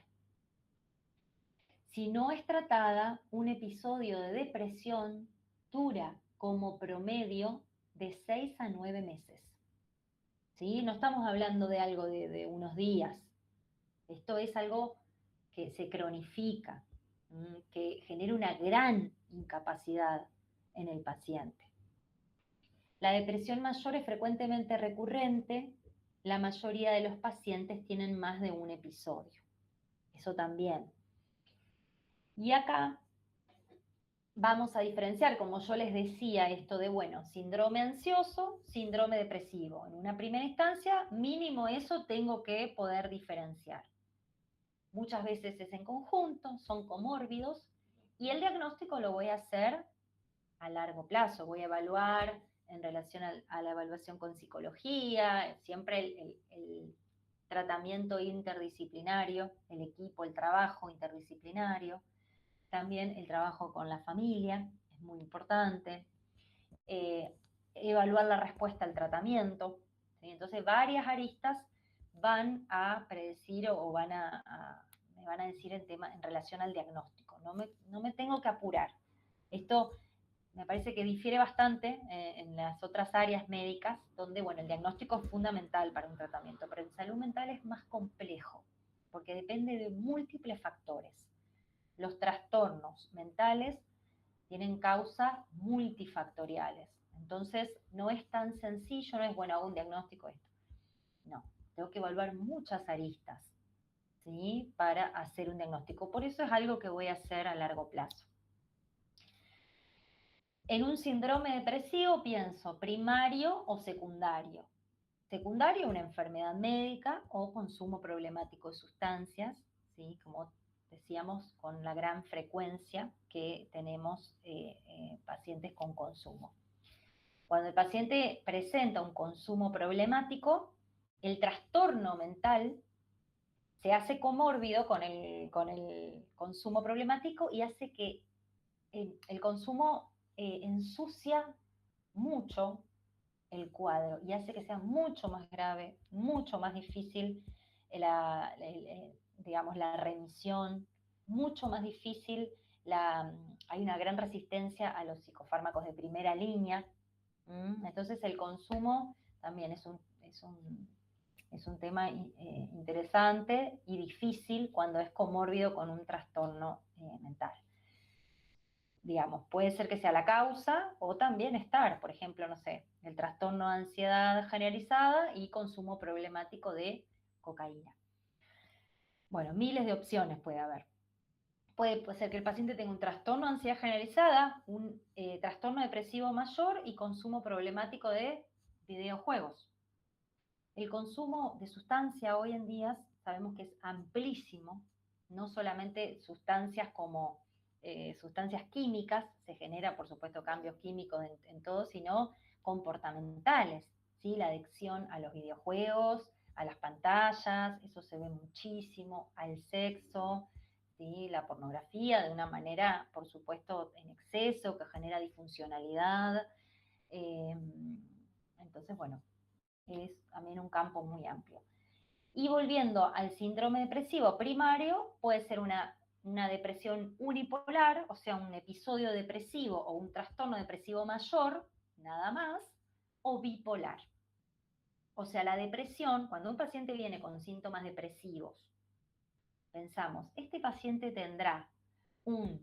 Si no es tratada, un episodio de depresión dura como promedio de 6 a 9 meses. ¿Sí? No estamos hablando de algo de unos días. Esto es algo que se cronifica, que genera una gran incapacidad en el paciente. La depresión mayor es frecuentemente recurrente. La mayoría de los pacientes tienen más de un episodio. Eso también. Y acá vamos a diferenciar, como yo les decía, esto de, bueno, síndrome ansioso, síndrome depresivo. En una primera instancia, mínimo eso tengo que poder diferenciar. Muchas veces es en conjunto, son comórbidos, y el diagnóstico lo voy a hacer a largo plazo. Voy a evaluar en relación a la evaluación con psicología, siempre el tratamiento interdisciplinario, el equipo, el trabajo interdisciplinario. También el trabajo con la familia es muy importante. Evaluar la respuesta al tratamiento. ¿Sí? Entonces, varias aristas van a predecir o me van a decir en relación al diagnóstico. No me tengo que apurar. Esto me parece que difiere bastante en las otras áreas médicas, donde, bueno, el diagnóstico es fundamental para un tratamiento, pero en salud mental es más complejo, porque depende de múltiples factores. Los trastornos mentales tienen causas multifactoriales. Entonces, no es tan sencillo, no es, bueno, hago un diagnóstico esto. No, tengo que evaluar muchas aristas, ¿sí? Para hacer un diagnóstico. Por eso es algo que voy a hacer a largo plazo. En un síndrome depresivo pienso primario o secundario. Secundario, una enfermedad médica o consumo problemático de sustancias, ¿sí? Como decíamos, con la gran frecuencia que tenemos pacientes con consumo. Cuando el paciente presenta un consumo problemático, el trastorno mental se hace comórbido con el consumo problemático y hace que el consumo ensucia mucho el cuadro y hace que sea mucho más grave, mucho más difícil digamos, la remisión, mucho más difícil, hay una gran resistencia a los psicofármacos de primera línea. Entonces el consumo también es un tema interesante y difícil cuando es comórbido con un trastorno mental. Digamos, puede ser que sea la causa o también estar, por ejemplo, no sé, el trastorno de ansiedad generalizada y consumo problemático de cocaína. Bueno, miles de opciones puede haber. Puede ser que el paciente tenga un trastorno de ansiedad generalizada, un trastorno depresivo mayor y consumo problemático de videojuegos. El consumo de sustancia hoy en día sabemos que es amplísimo, no solamente sustancias como sustancias químicas, se genera por supuesto cambios químicos en todo, sino comportamentales, ¿sí? La adicción a los videojuegos, a las pantallas, eso se ve muchísimo, al sexo, ¿sí? La pornografía de una manera, por supuesto, en exceso, que genera disfuncionalidad. Entonces, bueno, es también un campo muy amplio. Y volviendo al síndrome depresivo primario, puede ser una depresión unipolar, o sea, un episodio depresivo o un trastorno depresivo mayor, nada más, o bipolar. O sea, la depresión, cuando un paciente viene con síntomas depresivos, pensamos, este paciente tendrá un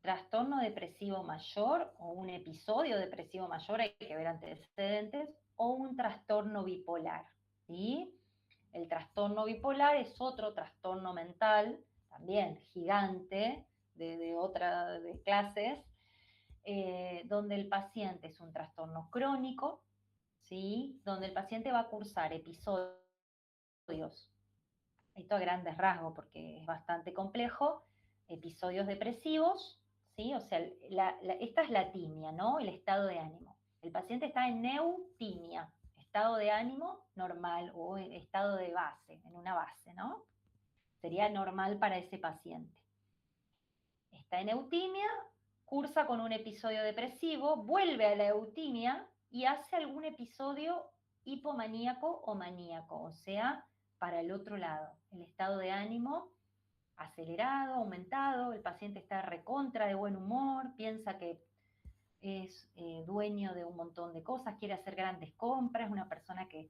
trastorno depresivo mayor o un episodio depresivo mayor, hay que ver antecedentes, o un trastorno bipolar, ¿sí? El trastorno bipolar es otro trastorno mental, también gigante, de clases, donde el paciente es un trastorno crónico, ¿sí? Donde el paciente va a cursar episodios, esto a grandes rasgos porque es bastante complejo, episodios depresivos, ¿sí? O sea, esta es la timia, ¿no? El estado de ánimo. El paciente está en eutimia, estado de ánimo normal o en estado de base, en una base, ¿no? Sería normal para ese paciente. Está en eutimia, cursa con un episodio depresivo, vuelve a la eutimia y hace algún episodio hipomaníaco o maníaco, o sea, para el otro lado, el estado de ánimo acelerado, aumentado, el paciente está recontra de buen humor, piensa que es dueño de un montón de cosas, quiere hacer grandes compras, una persona que,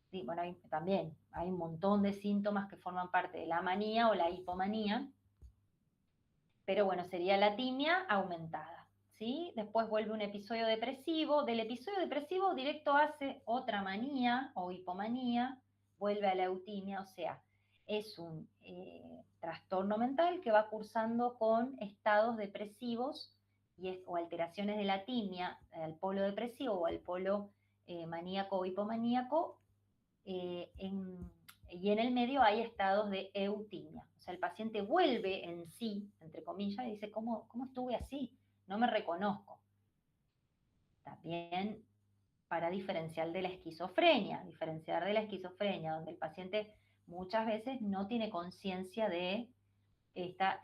sí, bueno, también hay un montón de síntomas que forman parte de la manía o la hipomanía, pero bueno, sería la timia aumentada, ¿sí? Después vuelve un episodio depresivo, del episodio depresivo directo hace otra manía o hipomanía, vuelve a la eutimia, o sea, es un trastorno mental que va cursando con estados depresivos o alteraciones de la timia al polo depresivo o al polo maníaco o hipomaníaco, y en el medio hay estados de eutimia. O sea, el paciente vuelve en sí, entre comillas, y dice, ¿cómo estuve así? No me reconozco. También para diferenciar de la esquizofrenia, donde el paciente muchas veces no tiene conciencia de esta,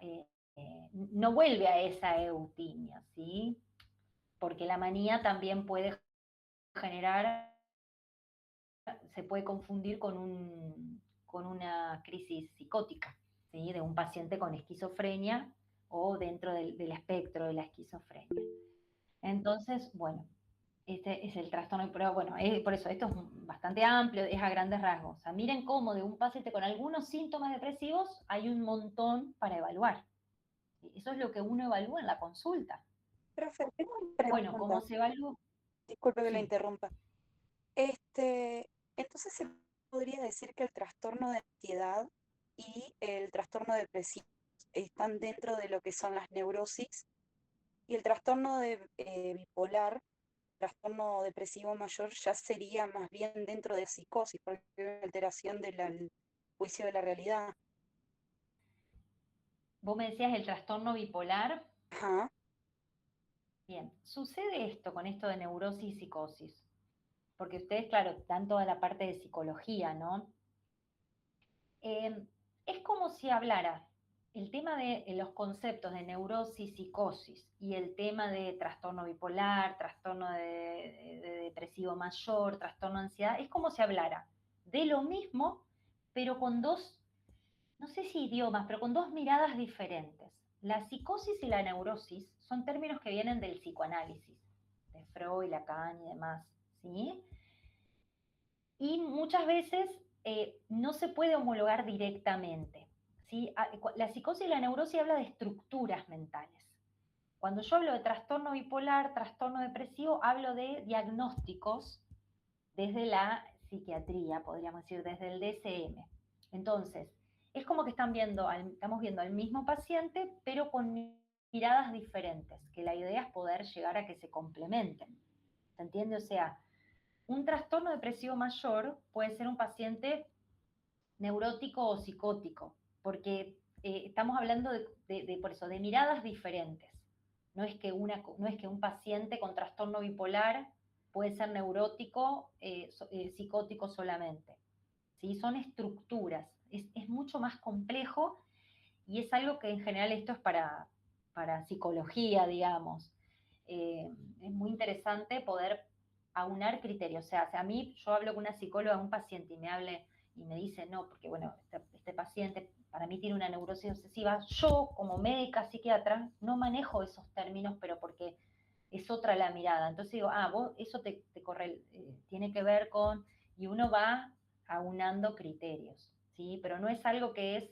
no vuelve a esa eutimia, ¿sí? Porque la manía también puede generar, se puede confundir con una crisis psicótica, ¿sí? De un paciente con esquizofrenia o dentro del espectro de la esquizofrenia. Entonces, bueno, este es el trastorno, pero bueno, por eso esto es bastante amplio, es a grandes rasgos. O sea, miren cómo de un paciente con algunos síntomas depresivos hay un montón para evaluar. Eso es lo que uno evalúa en la consulta. Profe, tengo una Bueno, ¿cómo pregunta. se evalúa? Disculpe que la Sí. interrumpa. Entonces se podría decir que el trastorno de ansiedad y el trastorno depresivo están dentro de lo que son las neurosis y el trastorno de bipolar, trastorno depresivo mayor, ya sería más bien dentro de psicosis, porque es una alteración del juicio de la realidad. Vos me decías el trastorno bipolar. Ajá, Bien, sucede esto con esto de neurosis y psicosis, porque ustedes, claro, dan toda la parte de psicología, ¿no? Es como si hablara el tema de los conceptos de neurosis, psicosis y el tema de trastorno bipolar, trastorno de depresivo mayor, trastorno de ansiedad, es como si hablara de lo mismo, pero con dos, no sé si idiomas, pero con dos miradas diferentes. La psicosis y la neurosis son términos que vienen del psicoanálisis, de Freud, Lacan y demás, ¿sí? Y muchas veces no se puede homologar directamente, ¿sí? La psicosis y la neurosis habla de estructuras mentales. Cuando yo hablo de trastorno bipolar, trastorno depresivo, hablo de diagnósticos desde la psiquiatría, podríamos decir, desde el DSM. Entonces, es como que estamos viendo al mismo paciente, pero con miradas diferentes, que la idea es poder llegar a que se complementen. ¿Se entiende? O sea, un trastorno depresivo mayor puede ser un paciente neurótico o psicótico, porque estamos hablando por eso, de miradas diferentes. No es que un paciente con trastorno bipolar puede ser neurótico, psicótico solamente. ¿Sí? Son estructuras, es mucho más complejo y es algo que en general esto es para psicología, digamos. Es muy interesante poder aunar criterios. O sea, a mí, yo hablo con una psicóloga, un paciente, y me hable y me dice, no, porque bueno, este paciente para mí tiene una neurosis obsesiva. Yo, como médica psiquiatra, no manejo esos términos, pero porque es otra la mirada. Entonces digo, vos, eso tiene que ver con, y uno va aunando criterios, ¿sí? Pero no es algo que es,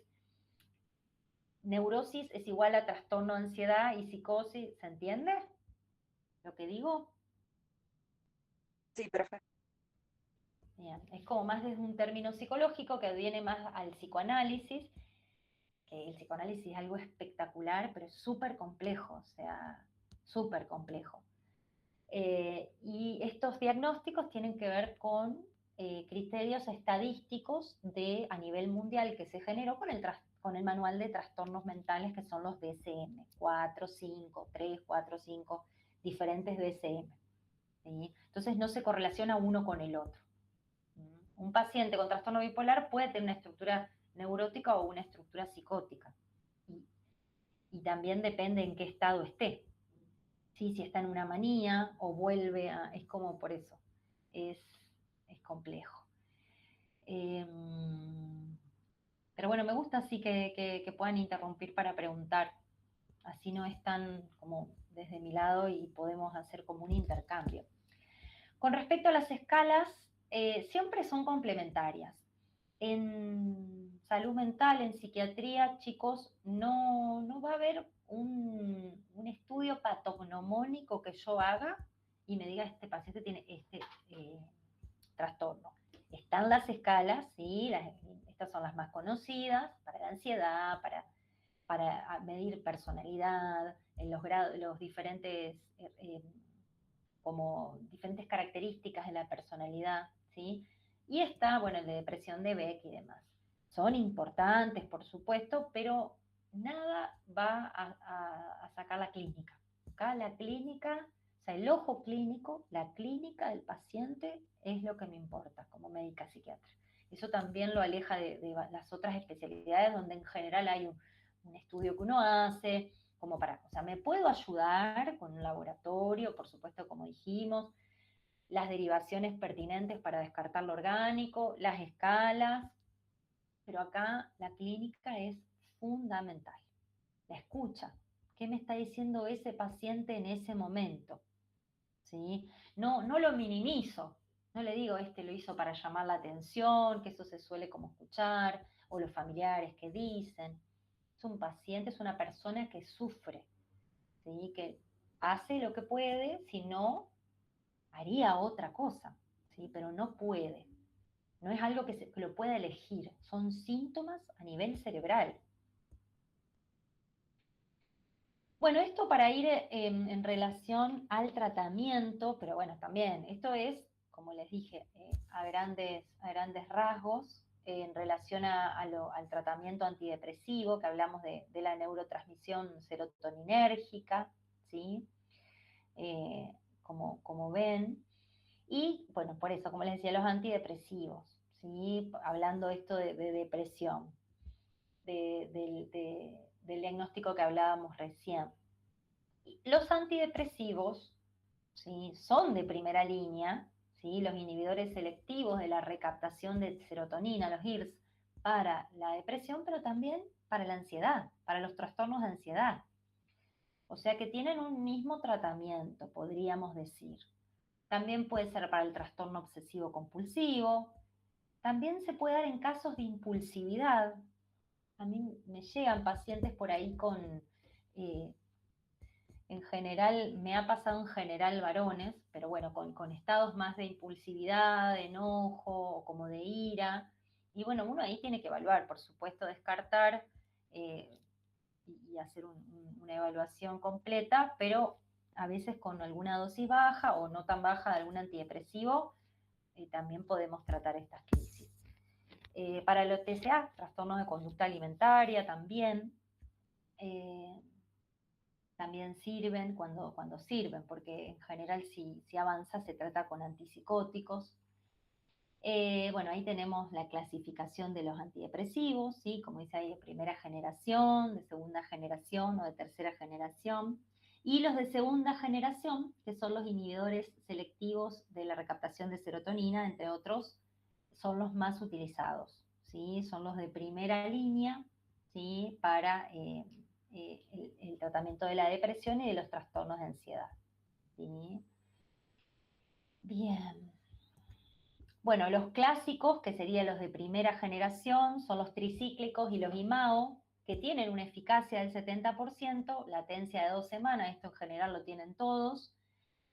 neurosis es igual a trastorno de ansiedad y psicosis, ¿se entiende lo que digo? sí, perfecto. Bien, es como más desde un término psicológico que viene más al psicoanálisis, que el psicoanálisis es algo espectacular, pero es súper complejo, o sea, súper complejo. Y estos diagnósticos tienen que ver con criterios estadísticos a nivel mundial que se generó con el manual de trastornos mentales, que son los DSM, 4, 5, 3, 4, 5, diferentes DSM. ¿Sí? Entonces no se correlaciona uno con el otro. un paciente con trastorno bipolar puede tener una estructura neurótica o una estructura psicótica. Y también depende en qué estado esté. ¿Sí? Si está en una manía o vuelve a... Es como por eso. Es complejo. Pero bueno, me gusta así que puedan interrumpir para preguntar. Así no es tan como desde mi lado y podemos hacer como un intercambio. Con respecto a las escalas, siempre son complementarias. En salud mental, en psiquiatría, chicos, no va a haber un estudio patognomónico que yo haga y me diga este paciente tiene este trastorno. Están las escalas, ¿sí? Estas son las más conocidas para la ansiedad, para medir personalidad, en los diferentes, como diferentes características de la personalidad, ¿sí? Y está, bueno, el de depresión de Beck y demás. Son importantes, por supuesto, pero nada va a sacar la clínica. Acá la clínica, o sea, el ojo clínico, la clínica del paciente es lo que me importa como médica psiquiatra. Eso también lo aleja de las otras especialidades donde en general hay un estudio que uno hace, como para, o sea, me puedo ayudar con un laboratorio, por supuesto, como dijimos, las derivaciones pertinentes para descartar lo orgánico, las escalas, pero acá la clínica es fundamental. La escucha. ¿Qué me está diciendo ese paciente en ese momento? ¿Sí? No lo minimizo. No le digo, este lo hizo para llamar la atención, que eso se suele como escuchar, o los familiares que dicen. Es un paciente, es una persona que sufre, ¿sí? Que hace lo que puede, si no, haría otra cosa, ¿sí? Pero no puede. No es algo que lo pueda elegir, son síntomas a nivel cerebral. Bueno, esto para ir en relación al tratamiento, pero bueno, también, esto es, como les dije, a grandes rasgos, en relación al tratamiento antidepresivo, que hablamos de la neurotransmisión serotoninérgica, ¿sí? Como ven. Y bueno, por eso, como les decía, los antidepresivos, ¿sí? Hablando esto de depresión, del diagnóstico que hablábamos recién. Los antidepresivos, ¿sí? Son de primera línea, ¿sí? Los inhibidores selectivos de la recaptación de serotonina, los IRS, para la depresión, pero también para la ansiedad, para los trastornos de ansiedad. O sea que tienen un mismo tratamiento, podríamos decir. También puede ser para el trastorno obsesivo compulsivo. También se puede dar en casos de impulsividad. A mí me llegan pacientes por ahí con, en general, me ha pasado en general varones, pero bueno, con estados más de impulsividad, de enojo o como de ira. Y bueno, uno ahí tiene que evaluar, por supuesto, descartar y hacer una evaluación completa, pero a veces con alguna dosis baja o no tan baja de algún antidepresivo, también podemos tratar estas crisis. Para el TCA, trastornos de conducta alimentaria también, también sirven cuando sirven, porque en general si avanza se trata con antipsicóticos. Bueno, ahí tenemos la clasificación de los antidepresivos, ¿sí? Como dice ahí, de primera generación, de segunda generación o de tercera generación. Y los de segunda generación, que son los inhibidores selectivos de la recaptación de serotonina, entre otros, son los más utilizados, ¿sí? Son los de primera línea, ¿sí? Para el tratamiento de la depresión y de los trastornos de ansiedad, ¿sí? Bien. Bueno, los clásicos, que serían los de primera generación, son los tricíclicos y los IMAO, que tienen una eficacia del 70%, latencia de 2 semanas, esto en general lo tienen todos,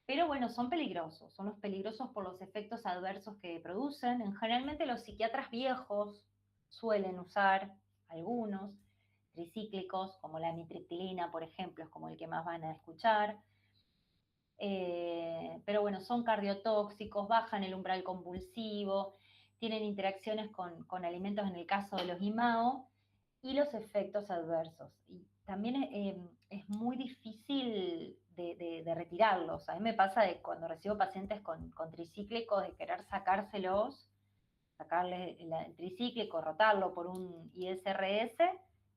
pero bueno, son peligrosos, son los peligrosos por los efectos adversos que producen. Generalmente los psiquiatras viejos suelen usar algunos tricíclicos, como la amitriptilina, por ejemplo, es como el que más van a escuchar. Pero bueno, son cardiotóxicos, bajan el umbral convulsivo, tienen interacciones con alimentos en el caso de los IMAO y los efectos adversos. Y también es muy difícil de retirarlos. A mí me pasa de cuando recibo pacientes con tricíclicos de querer sacárselos sacarle el tricíclico, rotarlo por un ISRS,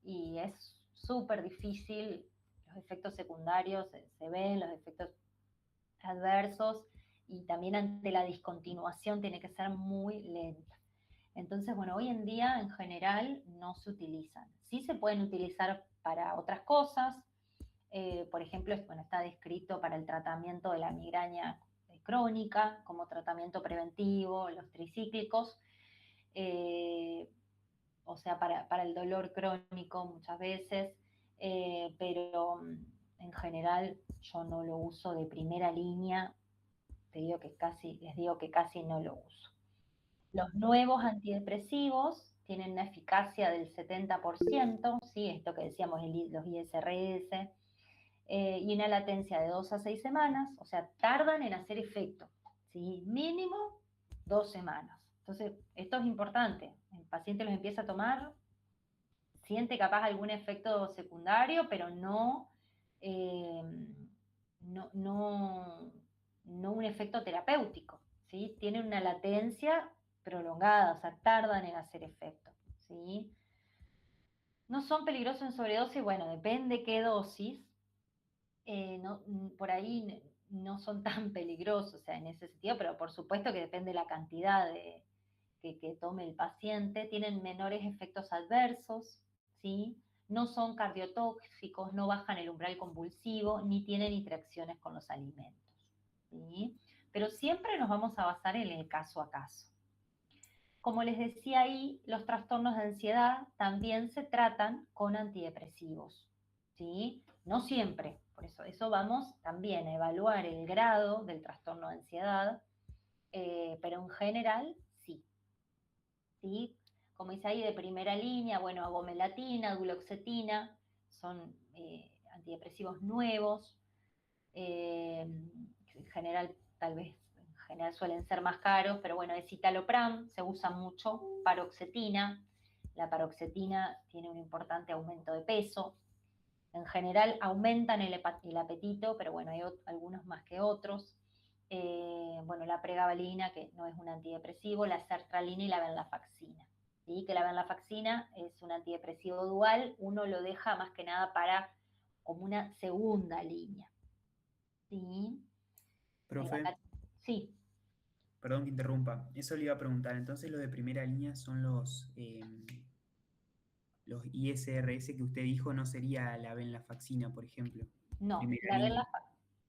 y es súper difícil, los efectos secundarios se ven, los efectos adversos, y también ante la discontinuación tiene que ser muy lenta. Entonces, bueno, hoy en día en general no se utilizan. Sí se pueden utilizar para otras cosas. Por ejemplo, bueno, está descrito para el tratamiento de la migraña crónica, como tratamiento preventivo, los tricíclicos, o sea, para el dolor crónico muchas veces, pero en general yo no lo uso de primera línea, les digo que casi no lo uso. Los nuevos antidepresivos tienen una eficacia del 70%, ¿sí? Esto que decíamos, los ISRS, y una latencia de 2 a 6 semanas, o sea, tardan en hacer efecto, ¿sí? Mínimo 2 semanas. Entonces, esto es importante. El paciente los empieza a tomar, siente capaz algún efecto secundario, pero no, no, no un efecto terapéutico, ¿sí? Tienen una latencia prolongada, o sea, tardan en hacer efecto, ¿sí? No son peligrosos en sobredosis, bueno, depende qué dosis, por ahí no son tan peligrosos, o sea, en ese sentido, pero por supuesto que depende de la cantidad que tome el paciente, tienen menores efectos adversos, ¿sí? No son cardiotóxicos, no bajan el umbral convulsivo, ni tienen interacciones con los alimentos, ¿sí? Pero siempre nos vamos a basar en el caso a caso. Como les decía ahí, los trastornos de ansiedad también se tratan con antidepresivos, ¿sí? No siempre, por eso vamos también a evaluar el grado del trastorno de ansiedad, pero en general sí, ¿sí? Como dice ahí, de primera línea, bueno, agomelatina, duloxetina, son antidepresivos nuevos, en general tal vez en general suelen ser más caros, pero bueno, de citalopram se usa mucho, paroxetina, la paroxetina tiene un importante aumento de peso, en general aumentan el apetito, pero bueno, hay algunos más que otros. Bueno, la pregabalina, que no es un antidepresivo, la sertralina y la venlafaxina. ¿Sí? Que la venlafaxina es un antidepresivo dual, uno lo deja más que nada para como una segunda línea. ¿Sí? Profe, Sí. perdón que interrumpa, eso le iba a preguntar. Entonces, los de primera línea son los ISRS que usted dijo, no sería la venlafaxina, por ejemplo. No, Primera línea.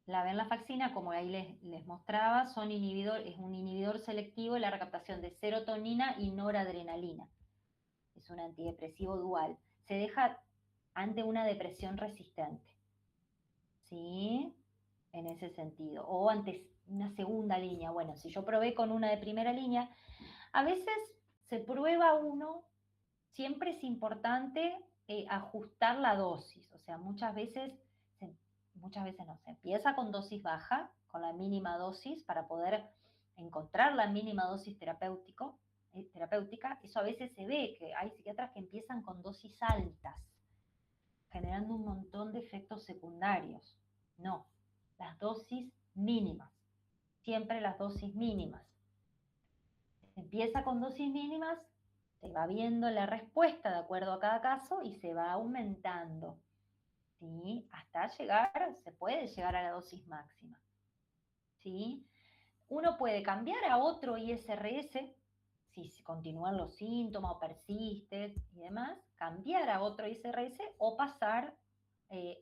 la venlafaxina, como ahí les mostraba, es un inhibidor selectivo de la recaptación de serotonina y noradrenalina. Es un antidepresivo dual. Se deja ante una depresión resistente, ¿sí? En ese sentido. O ante una segunda línea. Bueno, si yo probé con una de primera línea, a veces se prueba uno, siempre es importante ajustar la dosis. O sea, muchas veces no, se empieza con dosis baja, con la mínima dosis, para poder encontrar la mínima dosis terapéutica. Eso a veces se ve, que hay psiquiatras que empiezan con dosis altas, generando un montón de efectos secundarios. No, las dosis mínimas, siempre las dosis mínimas. Empieza con dosis mínimas, se va viendo la respuesta de acuerdo a cada caso y se va aumentando, ¿sí? Hasta se puede llegar a la dosis máxima, ¿sí? Uno puede cambiar a otro ISRS, si continúan los síntomas o persiste y demás, cambiar a otro ISRS o pasar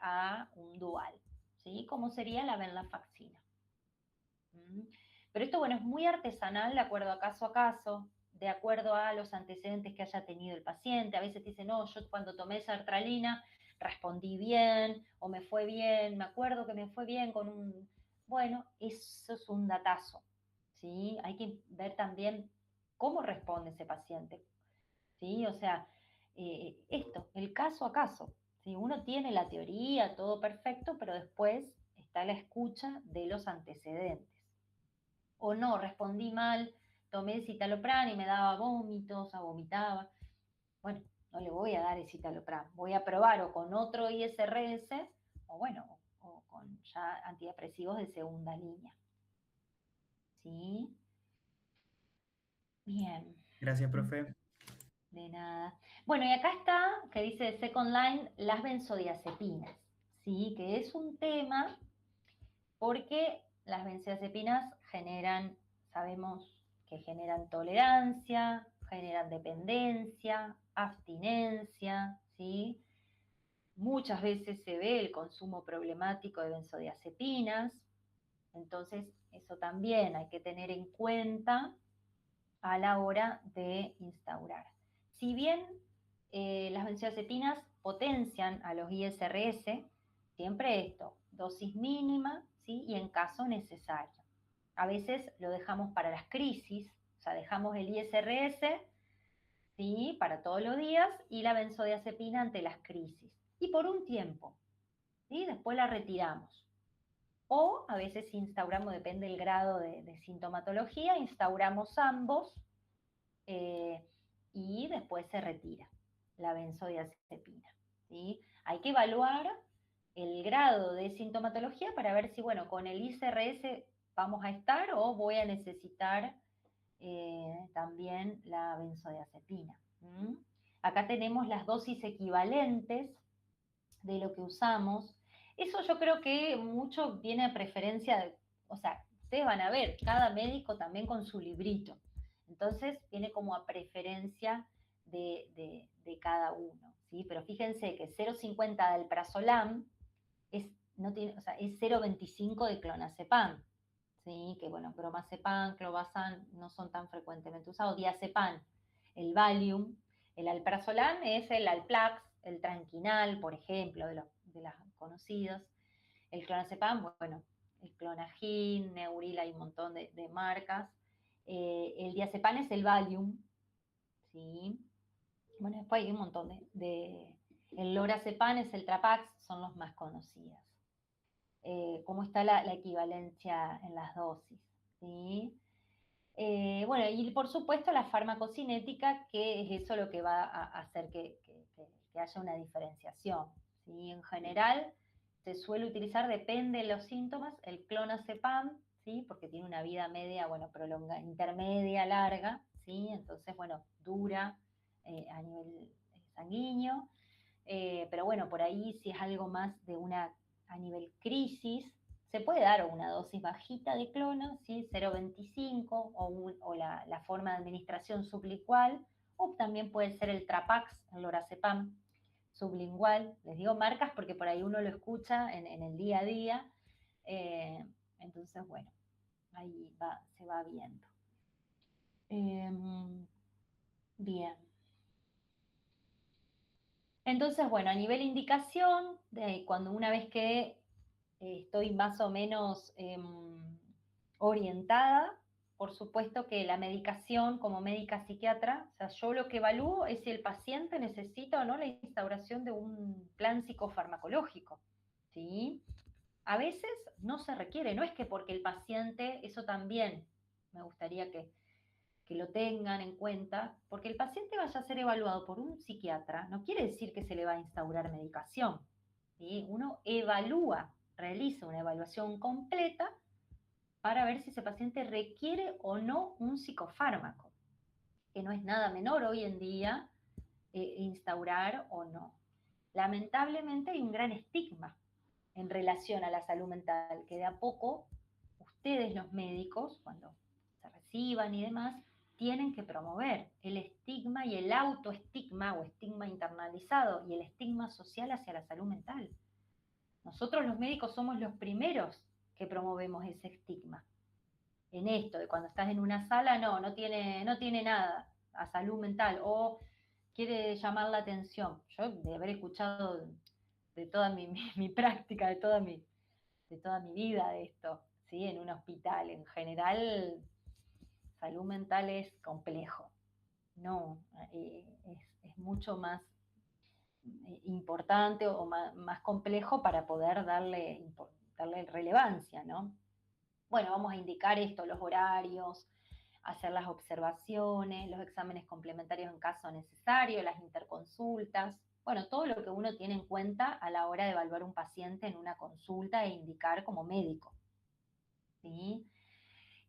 a un dual, ¿sí? Como sería la venlafaxina. Pero esto, bueno, es muy artesanal de acuerdo a caso, de acuerdo a los antecedentes que haya tenido el paciente. A veces dice, no, yo cuando tomé sertralina respondí bien, o me fue bien, me acuerdo que me fue bien con un... Bueno, eso es un datazo, ¿sí? Hay que ver también cómo responde ese paciente, ¿sí? O sea, el caso a caso, ¿sí? Uno tiene la teoría, todo perfecto, pero después está la escucha de los antecedentes. O no, respondí mal, tomé citalopram y me daba vómitos, o sea, vomitaba. Bueno, no le voy a dar el citalopram, voy a probar o con otro ISRS, o bueno, o con ya antidepresivos de segunda línea. ¿Sí? Bien. Gracias, profe. De nada. Bueno, y acá está, que dice Second Line, las benzodiazepinas, ¿sí? Que es un tema porque las benzodiazepinas generan, sabemos que generan tolerancia, generan dependencia, abstinencia, ¿sí? Muchas veces se ve el consumo problemático de benzodiazepinas, entonces eso también hay que tener en cuenta a la hora de instaurar. Si bien las benzodiazepinas potencian a los ISRS, siempre esto, dosis mínima, ¿sí? Y en caso necesario. A veces lo dejamos para las crisis, o sea, dejamos el ISRS, ¿sí? Para todos los días y la benzodiazepina ante las crisis. Y por un tiempo, ¿sí? Después la retiramos. O a veces instauramos, depende del grado de sintomatología, instauramos ambos y después se retira la benzodiazepina, ¿sí? Hay que evaluar el grado de sintomatología para ver si, bueno, con el ICRS vamos a estar o voy a necesitar también la benzodiazepina. Acá tenemos las dosis equivalentes de lo que usamos. Eso yo creo que mucho viene a preferencia de, o sea, ustedes van a ver, cada médico también con su librito. Entonces viene como a preferencia de cada uno, ¿sí? Pero fíjense que 0,50 del prazolam es, no tiene, o sea, es 0,25 de clonazepam, ¿sí? Que bueno, bromazepam, clobazam no son tan frecuentemente usados. Diazepam, el Valium, el alprazolam es el Alplax, el Tranquinal, por ejemplo, de los conocidos. El clonazepam, bueno, el Clonagin, Neuril, hay un montón de marcas. El diazepam es el Valium, ¿sí? Bueno, después hay un montón el lorazepam es el Trapax, son los más conocidos. Cómo está la equivalencia en las dosis, ¿sí? Bueno, y por supuesto la farmacocinética, que es eso lo que va a hacer que haya una diferenciación, ¿sí? En general se suele utilizar, depende de los síntomas, el clonazepam, ¿sí? Porque tiene una vida media, bueno, intermedia, larga, ¿sí? Entonces, bueno, dura a nivel sanguíneo, pero bueno, por ahí si es algo más a nivel crisis, se puede dar una dosis bajita de clona, ¿sí? 0,25 o la forma de administración sublingual, o también puede ser el Trapax, el lorazepam sublingual. Les digo marcas porque por ahí uno lo escucha en el día a día. Entonces, bueno, ahí se va viendo. Bien. Entonces, bueno, a nivel indicación, cuando una vez que estoy más o menos orientada, por supuesto que la medicación como médica psiquiatra, o sea, yo lo que evalúo es si el paciente necesita o no la instauración de un plan psicofarmacológico, ¿sí? A veces no se requiere, no es que porque el paciente, eso también me gustaría que lo tengan en cuenta, porque el paciente vaya a ser evaluado por un psiquiatra, no quiere decir que se le va a instaurar medicación, ¿sí? Uno evalúa, realiza una evaluación completa para ver si ese paciente requiere o no un psicofármaco, que no es nada menor hoy en día instaurar o no. Lamentablemente hay un gran estigma en relación a la salud mental, que de a poco ustedes los médicos, cuando se reciban y demás, tienen que promover el estigma y el autoestigma o estigma internalizado y el estigma social hacia la salud mental. Nosotros los médicos somos los primeros que promovemos ese estigma. En esto, de cuando estás en una sala, no tiene nada a salud mental o quiere llamar la atención. Yo de haber escuchado de toda mi práctica, de toda mi vida de esto, ¿sí? En un hospital, en general, salud mental es complejo. No, es mucho más importante o más complejo para poder darle relevancia, ¿no? Bueno, vamos a indicar esto, los horarios, hacer las observaciones, los exámenes complementarios en caso necesario, las interconsultas, bueno, todo lo que uno tiene en cuenta a la hora de evaluar un paciente en una consulta e indicar como médico, ¿sí?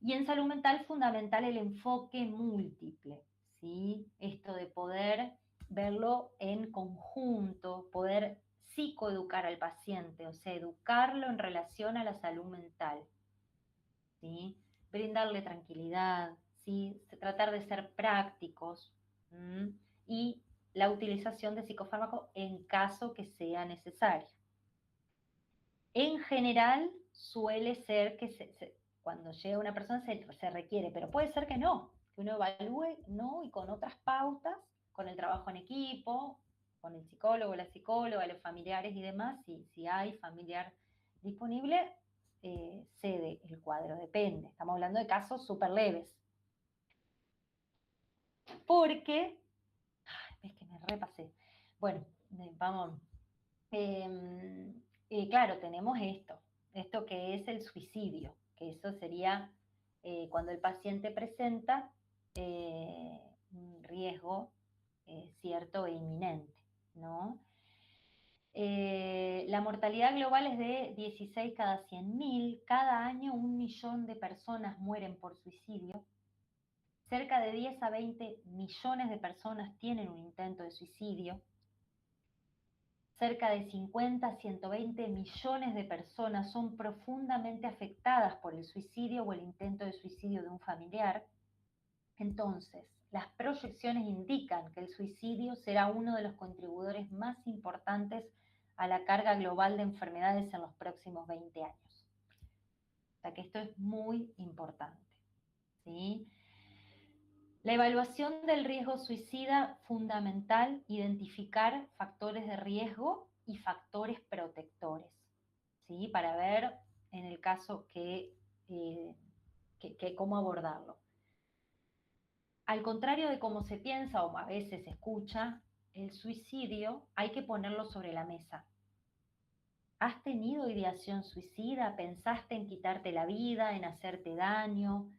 Y en salud mental fundamental el enfoque múltiple, ¿sí? Esto de poder verlo en conjunto, poder psicoeducar al paciente, o sea, educarlo en relación a la salud mental, ¿sí? Brindarle tranquilidad, ¿sí? Tratar de ser prácticos, ¿m? Y la utilización de psicofármacos en caso que sea necesario. En general suele ser que cuando llega una persona se requiere, pero puede ser que no, que uno evalúe, ¿no? Y con otras pautas, con el trabajo en equipo, con el psicólogo, la psicóloga, los familiares y demás, si hay familiar disponible, cede el cuadro, depende. Estamos hablando de casos súper leves. Porque, ves que me repasé. Bueno, vamos. Claro, tenemos esto que es el suicidio, que eso sería cuando el paciente presenta un riesgo cierto e inminente, ¿no? La mortalidad global es de 16 cada 100.000, cada año 1 millón de personas mueren por suicidio, cerca de 10 a 20 millones de personas tienen un intento de suicidio, cerca de 50 a 120 millones de personas son profundamente afectadas por el suicidio o el intento de suicidio de un familiar. Entonces, las proyecciones indican que el suicidio será uno de los contribuidores más importantes a la carga global de enfermedades en los próximos 20 años. O sea que esto es muy importante, ¿sí? La evaluación del riesgo suicida, fundamental, identificar factores de riesgo y factores protectores, ¿sí? Para ver en el caso cómo abordarlo. Al contrario de cómo se piensa o a veces se escucha, el suicidio hay que ponerlo sobre la mesa. ¿Has tenido ideación suicida? ¿Pensaste en quitarte la vida, en hacerte daño?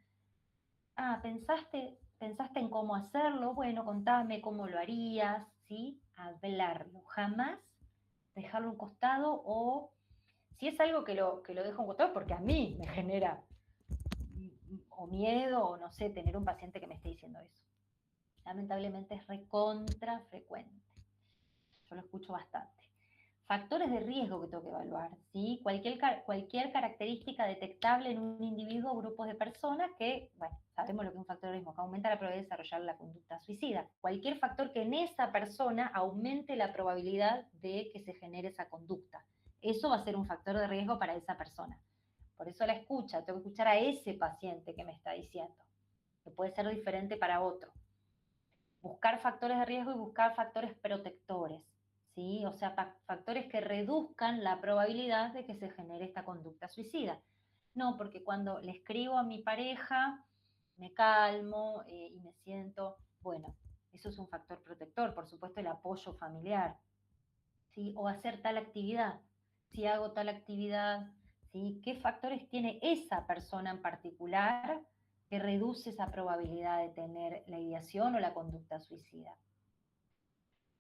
¿Pensaste en cómo hacerlo? Bueno, contame cómo lo harías, ¿sí? Hablarlo, jamás dejarlo a un costado, o si es algo que lo dejo a un costado porque a mí me genera o miedo o no sé, tener un paciente que me esté diciendo eso. Lamentablemente es recontra frecuente. Yo lo escucho bastante. Factores de riesgo que tengo que evaluar, ¿sí? Cualquier característica detectable en un individuo o grupos de personas que, bueno, sabemos lo que es un factor de riesgo, que aumenta la probabilidad de desarrollar la conducta suicida. Cualquier factor que en esa persona aumente la probabilidad de que se genere esa conducta. Eso va a ser un factor de riesgo para esa persona. Por eso la escucha, tengo que escuchar a ese paciente que me está diciendo, que puede ser diferente para otro. Buscar factores de riesgo y buscar factores protectores, ¿sí? O sea, factores que reduzcan la probabilidad de que se genere esta conducta suicida. No, porque cuando le escribo a mi pareja, me calmo y me siento, bueno, eso es un factor protector, por supuesto el apoyo familiar, ¿sí? O hacer tal actividad, si hago tal actividad, ¿sí? ¿Qué factores tiene esa persona en particular que reduce esa probabilidad de tener la ideación o la conducta suicida?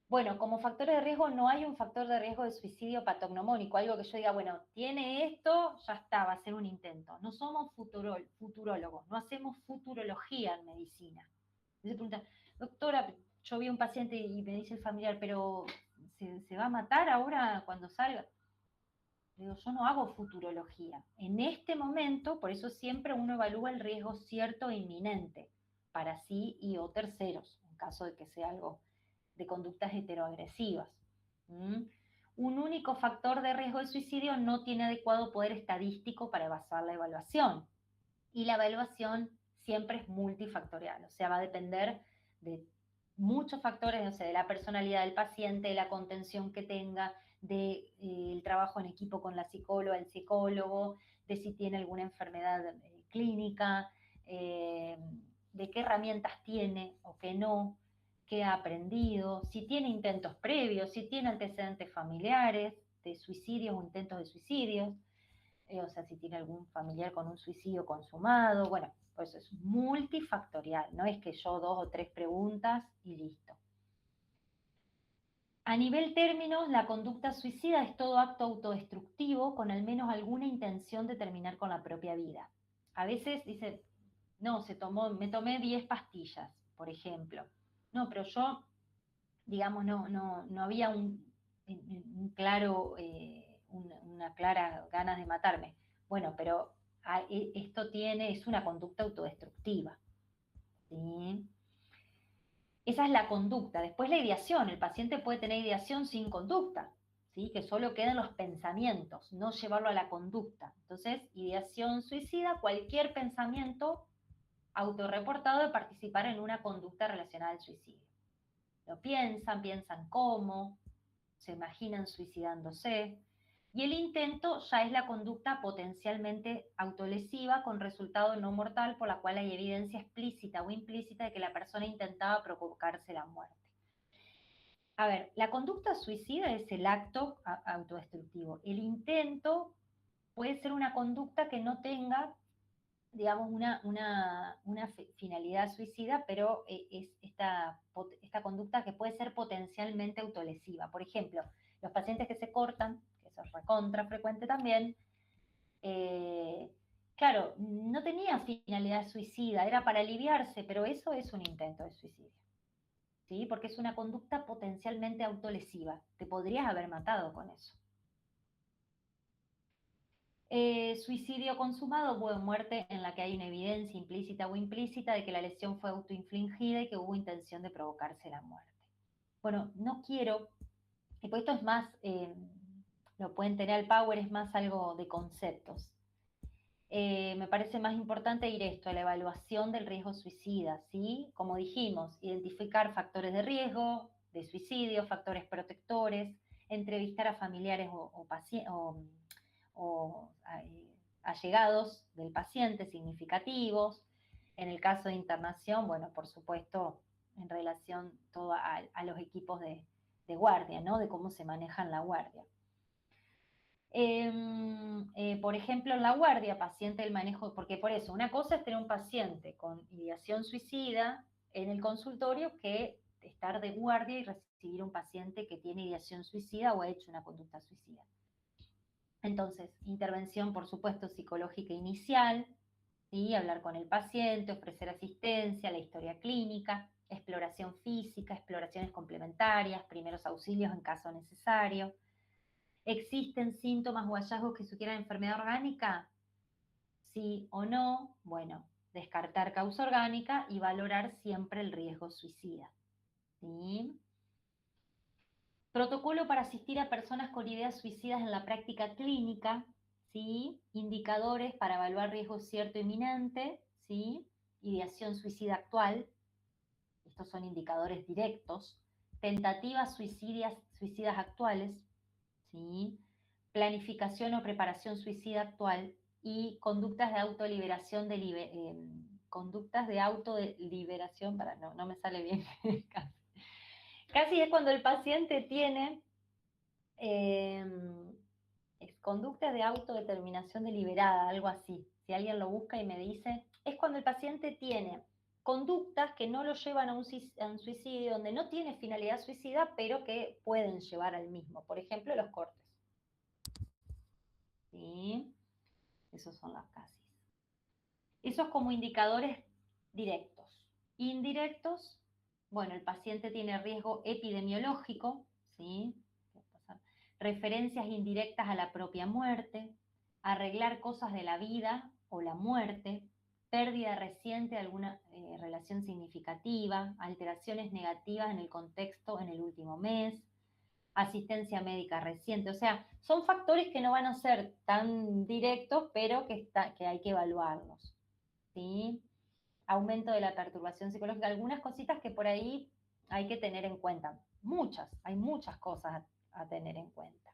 Bueno, como factores de riesgo no hay un factor de riesgo de suicidio patognomónico, algo que yo diga, bueno, tiene esto, ya está, va a ser un intento. No somos futurólogos, no hacemos futurología en medicina. Y se pregunta, doctora, yo vi a un paciente y me dice el familiar, pero ¿se va a matar ahora cuando salga? Digo, yo no hago futurología. En este momento, por eso siempre uno evalúa el riesgo cierto e inminente, para sí y o terceros, en caso de que sea algo de conductas heteroagresivas. Un único factor de riesgo de suicidio no tiene adecuado poder estadístico para basar la evaluación. Y la evaluación siempre es multifactorial, o sea, va a depender de muchos factores, o sea, de la personalidad del paciente, de la contención que tenga, del trabajo en equipo con la psicóloga, el psicólogo, de si tiene alguna enfermedad clínica, de qué herramientas tiene o qué no, qué ha aprendido, si tiene intentos previos, si tiene antecedentes familiares de suicidios o intentos de suicidios, o sea, si tiene algún familiar con un suicidio consumado, bueno, pues es multifactorial, no es que yo 2 o 3 preguntas y listo. A nivel términos, la conducta suicida es todo acto autodestructivo con al menos alguna intención de terminar con la propia vida. A veces dice, no, me tomé 10 pastillas. por ejemplo. No, pero yo, digamos, no había un claro, una clara ganas de matarme. Bueno, pero esto es una conducta autodestructiva, ¿sí? Esa es la conducta. Después la ideación. El paciente puede tener ideación sin conducta, ¿sí? Que solo queden los pensamientos, no llevarlo a la conducta. Entonces, ideación suicida, cualquier pensamiento autorreportado de participar en una conducta relacionada al suicidio. Lo piensan cómo, se imaginan suicidándose, y el intento ya es la conducta potencialmente autolesiva con resultado no mortal por la cual hay evidencia explícita o implícita de que la persona intentaba provocarse la muerte. A ver, la conducta suicida es el acto autodestructivo. El intento puede ser una conducta que no tenga, digamos, una finalidad suicida, pero es esta conducta que puede ser potencialmente autolesiva. Por ejemplo, los pacientes que se cortan, que eso es recontra frecuente también, claro, no tenía finalidad suicida, era para aliviarse, pero eso es un intento de suicidio, ¿sí? Porque es una conducta potencialmente autolesiva. Te podrías haber matado con eso. Suicidio consumado, bueno, muerte en la que hay una evidencia implícita o implícita de que la lesión fue autoinfligida y que hubo intención de provocarse la muerte. Bueno, no quiero, y pues esto es más, lo pueden tener al power, es más algo de conceptos. Me parece más importante ir esto, a la evaluación del riesgo suicida, ¿sí? Como dijimos, identificar factores de riesgo, de suicidio, factores protectores, entrevistar a familiares o allegados del paciente significativos. En el caso de internación, bueno, por supuesto, en relación todo a los equipos de guardia, ¿no? De cómo se manejan la guardia. Por ejemplo, en la guardia, paciente del manejo, porque por eso, una cosa es tener un paciente con ideación suicida en el consultorio que estar de guardia y recibir un paciente que tiene ideación suicida o ha hecho una conducta suicida. Entonces, intervención, por supuesto, psicológica inicial, ¿sí? Hablar con el paciente, ofrecer asistencia, la historia clínica, exploración física, exploraciones complementarias, primeros auxilios en caso necesario. ¿Existen síntomas o hallazgos que sugieran enfermedad orgánica? Sí o no. Bueno, descartar causa orgánica y valorar siempre el riesgo suicida, ¿sí? Protocolo para asistir a personas con ideas suicidas en la práctica clínica, ¿sí? Indicadores para evaluar riesgo cierto inminente, ¿sí? Ideación suicida actual, estos son indicadores directos. Tentativas suicidas actuales, ¿sí? Planificación o preparación suicida actual y conductas de autoliberación, conductas de autoliberación, no me sale bien, casi es cuando el paciente tiene conductas de autodeterminación deliberada, algo así. Si alguien lo busca y me dice, es cuando el paciente tiene conductas que no lo llevan a un suicidio, donde no tiene finalidad suicida, pero que pueden llevar al mismo. Por ejemplo, los cortes. ¿Sí? Esos son las casis. Esos como indicadores directos. Indirectos, bueno, el paciente tiene riesgo epidemiológico, ¿sí? Referencias indirectas a la propia muerte, arreglar cosas de la vida o la muerte, pérdida reciente de alguna relación significativa, alteraciones negativas en el contexto en el último mes, asistencia médica reciente. O sea, son factores que no van a ser tan directos, pero que hay que evaluarlos, ¿sí? Aumento de la perturbación psicológica, algunas cositas que por ahí hay que tener en cuenta. Hay muchas cosas a tener en cuenta.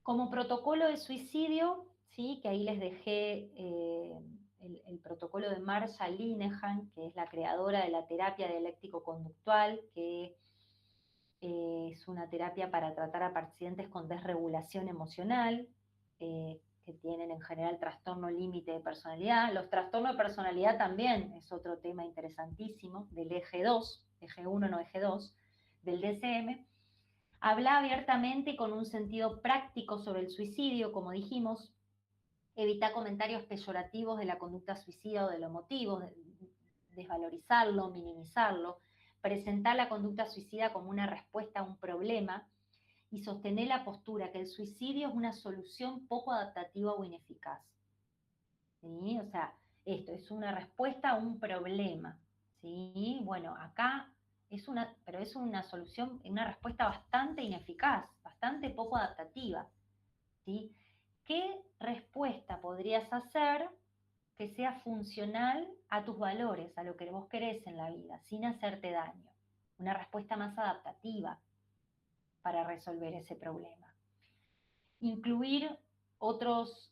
Como protocolo de suicidio, ¿sí? Que ahí les dejé el protocolo de Marsha Linehan, que es la creadora de la terapia dialéctico-conductual, que es una terapia para tratar a pacientes con desregulación emocional, que tienen en general trastorno límite de personalidad. Los trastornos de personalidad también es otro tema interesantísimo, del eje 2, eje 1 no eje 2, del DSM. Habla abiertamente y con un sentido práctico sobre el suicidio, como dijimos. Evita comentarios peyorativos de la conducta suicida o de los motivos, desvalorizarlo, minimizarlo, presentar la conducta suicida como una respuesta a un problema y sostener la postura que el suicidio es una solución poco adaptativa o ineficaz. ¿Sí? O sea, esto es una respuesta a un problema. ¿Sí? Bueno, acá pero es una solución, una respuesta bastante ineficaz, bastante poco adaptativa. ¿Sí? ¿Qué respuesta podrías hacer que sea funcional a tus valores, a lo que vos querés en la vida, sin hacerte daño? Una respuesta más adaptativa para resolver ese problema. Incluir otros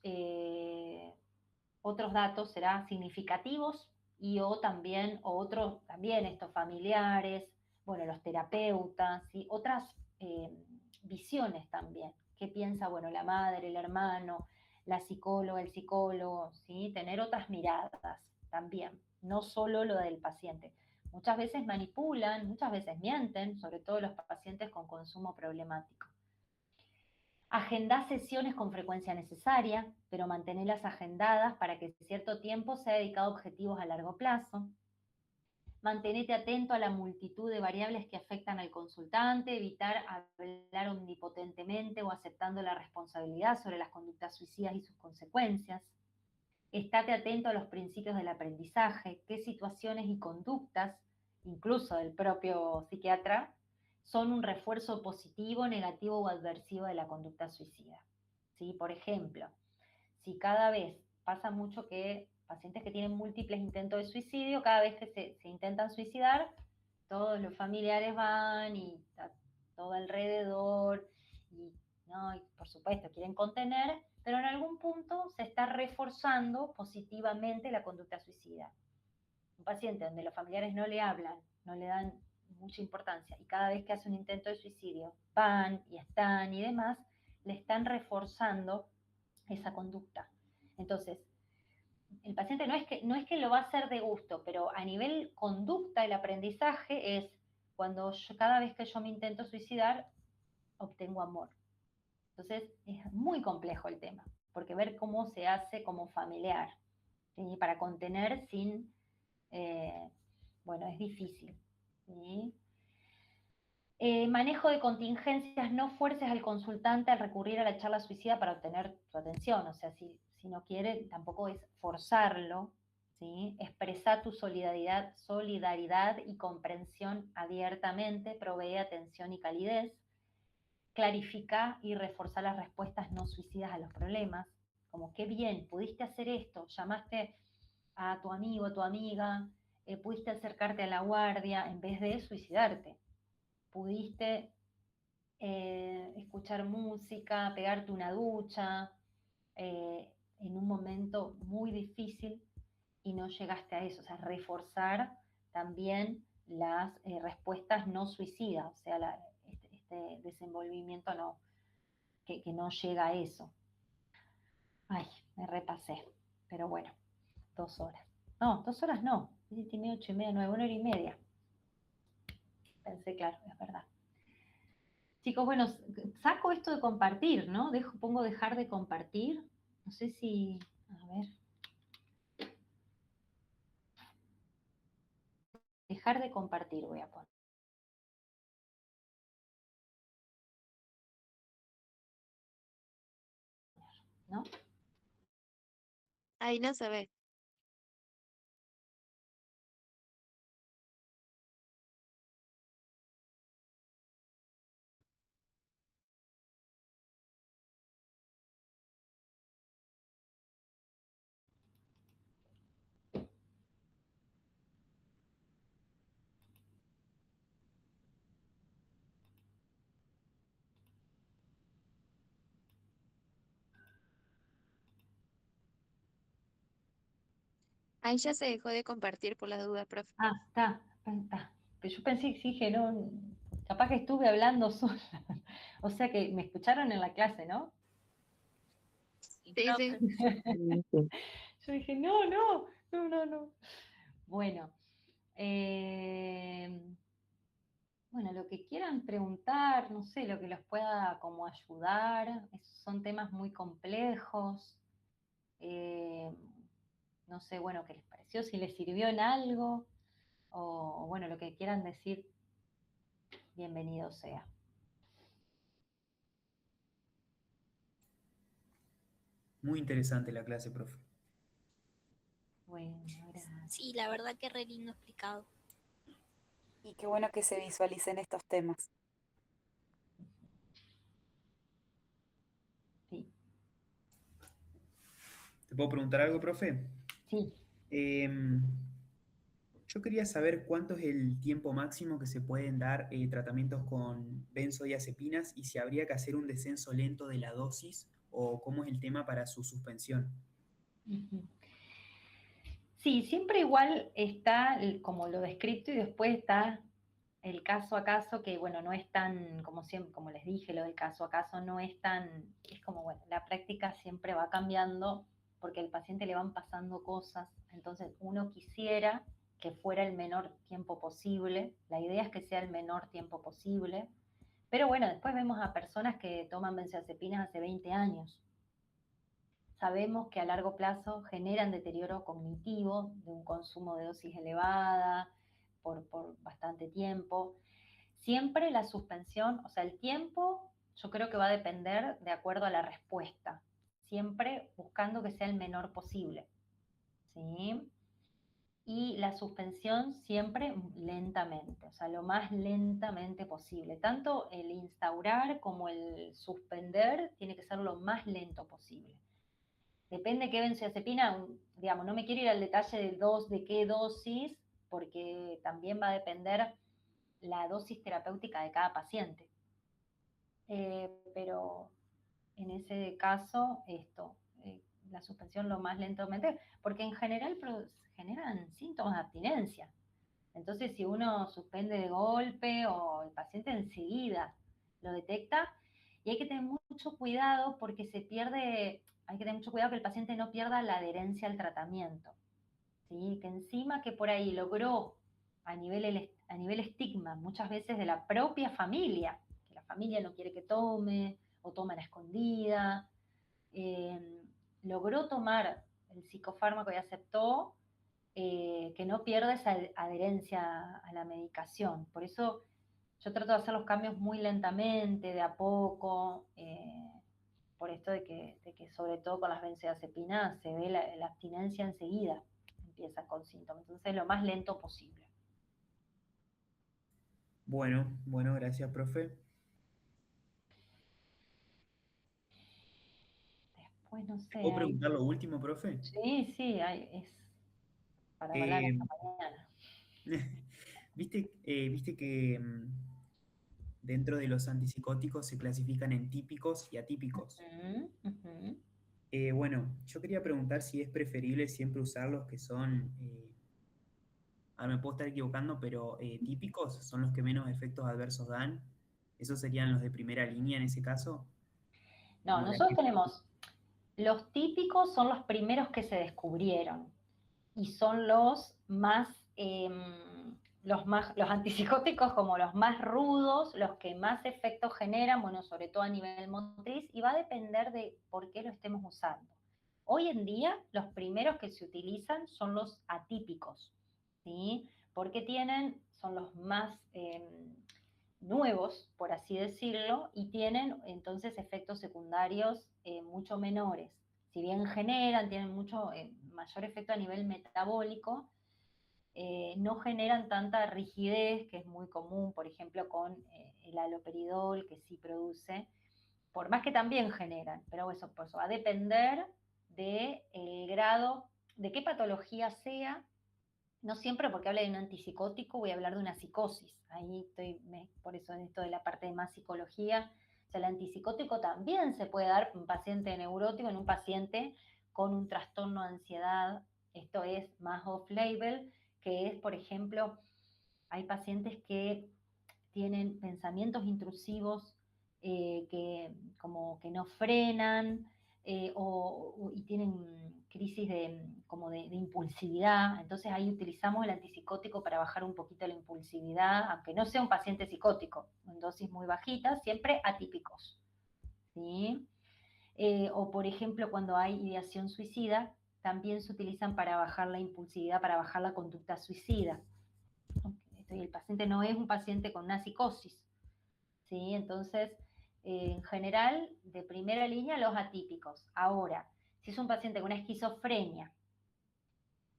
datos será significativos y otros también estos familiares, bueno, los terapeutas, ¿sí? Otras visiones también. ¿Qué piensa, bueno, la madre, el hermano, la psicóloga, el psicólogo? ¿Sí? Tener otras miradas también, no solo lo del paciente. Muchas veces manipulan, muchas veces mienten, sobre todo los pacientes con consumo problemático. Agendá sesiones con frecuencia necesaria, pero mantenerlas agendadas para que cierto tiempo sea dedicado a objetivos a largo plazo. Mantenete atento a la multitud de variables que afectan al consultante, evitar hablar omnipotentemente o aceptando la responsabilidad sobre las conductas suicidas y sus consecuencias. Estate atento a los principios del aprendizaje, qué situaciones y conductas, incluso del propio psiquiatra, son un refuerzo positivo, negativo o adversivo de la conducta suicida. ¿Sí? Por ejemplo, si cada vez pasa mucho que pacientes que tienen múltiples intentos de suicidio, cada vez que se intentan suicidar, todos los familiares van y está todo alrededor, ¿no? Y por supuesto quieren contener, pero en algún punto se está reforzando positivamente la conducta suicida. Un paciente donde los familiares no le hablan, no le dan mucha importancia, y cada vez que hace un intento de suicidio van y están y demás, le están reforzando esa conducta. Entonces, el paciente no es que lo va a hacer de gusto, pero a nivel conducta, el aprendizaje es cada vez que yo me intento suicidar, obtengo amor. Entonces, es muy complejo el tema, porque ver cómo se hace como familiar, ¿sí? Para contener bueno, es difícil, ¿sí? Manejo de contingencias, no fuerces al consultante al recurrir a la charla suicida para obtener su atención, o sea, si no quiere, tampoco es forzarlo, ¿sí? Expresa tu solidaridad y comprensión abiertamente, provee atención y calidez, clarifica y reforza las respuestas no suicidas a los problemas, como qué bien, pudiste hacer esto, llamaste a tu amigo, a tu amiga, pudiste acercarte a la guardia en vez de suicidarte, pudiste escuchar música, pegarte una ducha, en un momento muy difícil y no llegaste a eso, o sea, reforzar también las respuestas no suicidas, o sea, este desenvolvimiento que no llega a eso. Ay, me repasé, pero bueno, 2 horas. No, 2 horas no, 7:30, 8:30, 9, 1 hora y media. Pensé, claro, es verdad. Chicos, bueno, saco esto de compartir, ¿no? Pongo dejar de compartir. No sé si, a ver. Dejar de compartir voy a poner, ¿no? Ahí no se ve. Ahí ya se dejó de compartir por las dudas, profe. Ah, está. Pero yo pensé que sí, dije, no, capaz que estuve hablando sola. O sea que me escucharon en la clase, ¿no? Sí, Sí, sí. profe. Sí. Yo dije, no. Bueno, bueno, lo que quieran preguntar, no sé, lo que los pueda como ayudar, son temas muy complejos. No sé, bueno, qué les pareció, si les sirvió en algo, o bueno, lo que quieran decir, bienvenido sea. Muy interesante la clase, profe. Bueno, gracias. Sí, la verdad que re lindo explicado. Y qué bueno que se visualicen estos temas. Sí, ¿Te puedo preguntar algo, profe? sí. Em, yo quería saber cuánto es el tiempo máximo que se pueden dar tratamientos con benzodiazepinas y si habría que hacer un descenso lento de la dosis o cómo es el tema para su suspensión. Ujú. Sí, siempre igual está como lo descrito y después está el caso a caso, que bueno, no es tan, como siempre, como les dije, lo del caso a caso no es tan, es como, bueno, la práctica siempre va cambiando porque al paciente le van pasando cosas, entonces uno quisiera que fuera el menor tiempo posible, la idea es que sea el menor tiempo posible, pero bueno, después vemos a personas que toman benzodiazepinas hace 20 años. Sabemos que a largo plazo generan deterioro cognitivo de un consumo de dosis elevada por bastante tiempo. Siempre la suspensión, o sea, el tiempo, yo creo que va a depender de acuerdo a la respuesta, siempre buscando que sea el menor posible, ¿sí? Y la suspensión siempre lentamente, o sea, lo más lentamente posible. Tanto el instaurar como el suspender tiene que ser lo más lento posible. Depende qué benzodiazepina, digamos, no me quiero ir al detalle de qué dosis, porque también va a depender la dosis terapéutica de cada paciente. Pero en ese caso, la suspensión lo más lentamente, porque en general generan síntomas de abstinencia. Entonces, si uno suspende de golpe o el paciente enseguida lo detecta, y hay que tener mucho cuidado porque hay que tener mucho cuidado que el paciente no pierda la adherencia al tratamiento, ¿sí? Que encima que por ahí logró a nivel estigma, muchas veces de la propia familia, que la familia no quiere que tome o toma a la escondida, eh, logró tomar el psicofármaco y aceptó que no pierda esa adherencia a la medicación. Por eso yo trato de hacer los cambios muy lentamente, de a poco, por esto de que sobre todo con las benzodiazepinas se ve la abstinencia enseguida, empieza con síntomas, entonces lo más lento posible. Bueno, bueno, gracias, profe. Después no sé, ¿Puedo preguntar lo último, profe? sí, sí, es para hablar Eh, hasta mañana. viste que dentro de los antipsicóticos se clasifican en típicos y atípicos. Ujú, ujú. Bueno, yo quería preguntar si es preferible siempre usar los que son, ahora me puedo estar equivocando, pero típicos son los que menos efectos adversos dan. ¿Esos serían los de primera línea en ese caso? No, Como la nosotros tenemos, los típicos son los primeros que se descubrieron y son los antipsicóticos como los más rudos, los que más efectos generan, bueno, sobre todo a nivel motriz, y va a depender de por qué lo estemos usando. Hoy en día, los primeros que se utilizan son los atípicos, ¿sí? Porque son los más nuevos, por así decirlo, y tienen entonces efectos secundarios mucho menores. Si bien tienen mucho mayor efecto a nivel metabólico, no generan tanta rigidez, que es muy común, por ejemplo, con el haloperidol, que sí produce, por más que también generan, pero eso, pues, va a depender del grado, de qué patología sea. No siempre porque hable de un antipsicótico voy a hablar de una psicosis. Ahí por eso en esto de la parte de más psicología. O sea, el antipsicótico también se puede dar en un paciente neurótico, en un paciente con un trastorno de ansiedad. Esto es más off-label, que es, por ejemplo, hay pacientes que tienen pensamientos intrusivos que como que no frenan y tienen crisis de impulsividad. Entonces ahí utilizamos el antipsicótico para bajar un poquito la impulsividad, aunque no sea un paciente psicótico, en dosis muy bajitas, siempre atípicos, ¿sí? O por ejemplo cuando hay ideación suicida, también se utilizan para bajar la impulsividad, para bajar la conducta suicida. Y el paciente no es un paciente con una psicosis, ¿sí? Entonces, en general, de primera línea, los atípicos. Ahora, si es un paciente con una esquizofrenia,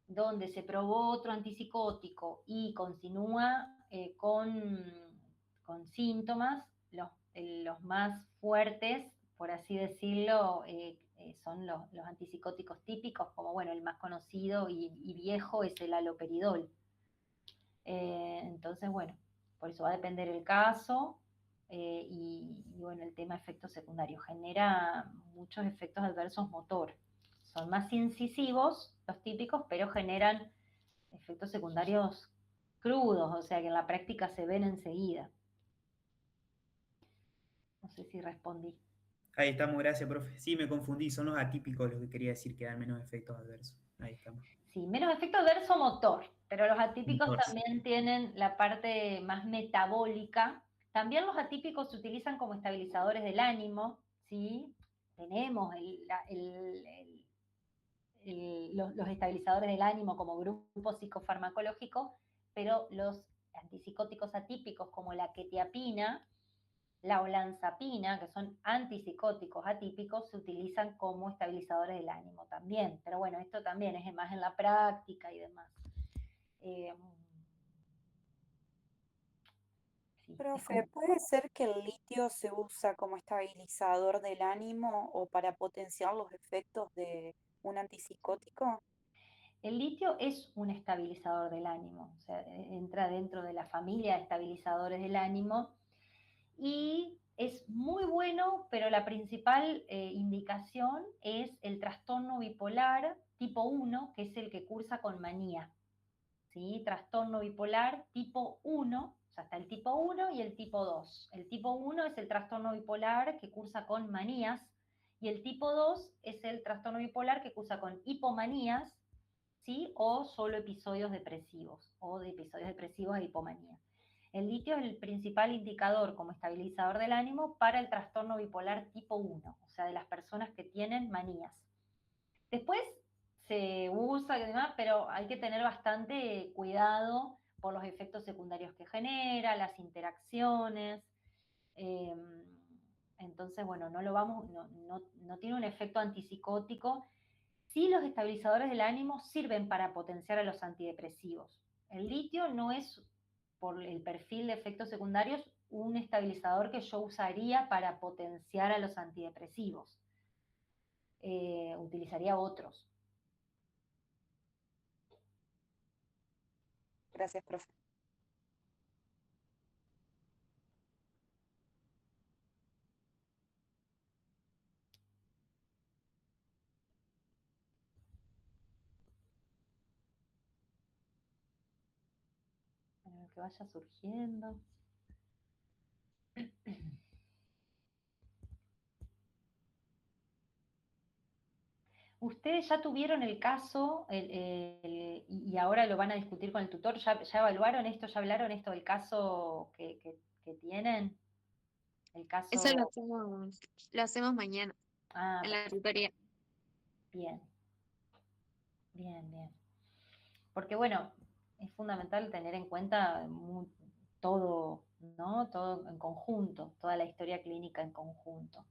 donde se probó otro antipsicótico y continúa con síntomas, los más fuertes, por así decirlo, son los antipsicóticos típicos, como bueno, el más conocido y viejo es el haloperidol. Entonces, bueno, por eso va a depender el caso bueno, el tema de efectos secundarios. Genera muchos efectos adversos motor. Son más incisivos los típicos, pero generan efectos secundarios crudos, o sea que en la práctica se ven enseguida. No sé si respondí. Ahí estamos, gracias, profe. Sí, me confundí, son los atípicos los que quería decir que dan menos efectos adversos. Ahí estamos. Sí, menos efecto adverso motor, pero los atípicos Motor, sí. también tienen la parte más metabólica. También los atípicos se utilizan como estabilizadores del ánimo, ¿sí? Tenemos los estabilizadores del ánimo como grupo psicofarmacológico, pero los antipsicóticos atípicos como la quetiapina, la olanzapina, que son antipsicóticos atípicos, se utilizan como estabilizadores del ánimo también. Pero bueno, esto también es más en la práctica y demás. Sí, Profe, ¿puede ser que el litio se usa como estabilizador del ánimo o para potenciar los efectos de un antipsicótico? el litio es un estabilizador del ánimo, o sea, entra dentro de la familia de estabilizadores del ánimo y es muy bueno, pero la principal indicación es el trastorno bipolar tipo 1, que es el que cursa con manía. ¿Sí? Trastorno bipolar tipo 1, o sea, está el tipo 1 y el tipo 2. El tipo 1 es el trastorno bipolar que cursa con manías y el tipo 2 es el trastorno bipolar que cursa con hipomanías, ¿sí? O solo episodios depresivos, o de episodios depresivos a hipomanía. El litio es el principal indicador como estabilizador del ánimo para el trastorno bipolar tipo 1, o sea, de las personas que tienen manías. Después se usa y demás, pero hay que tener bastante cuidado por los efectos secundarios que genera, las interacciones. eh, entonces, bueno, no tiene un efecto antipsicótico. Sí, los estabilizadores del ánimo sirven para potenciar a los antidepresivos. El litio no es, por el perfil de efectos secundarios, un estabilizador que yo usaría para potenciar a los antidepresivos. Utilizaría otros. Gracias, profe. Que vaya surgiendo. Ustedes ya tuvieron el caso y ahora lo van a discutir con el tutor. ¿Ya evaluaron esto? ¿Ya hablaron esto del caso que tienen? El Eso caso. lo hacemos mañana Ah, en la tutoría. bien, bien, bien. Porque bueno, es fundamental tener en cuenta todo, ¿no? Todo en conjunto, toda la historia clínica en conjunto.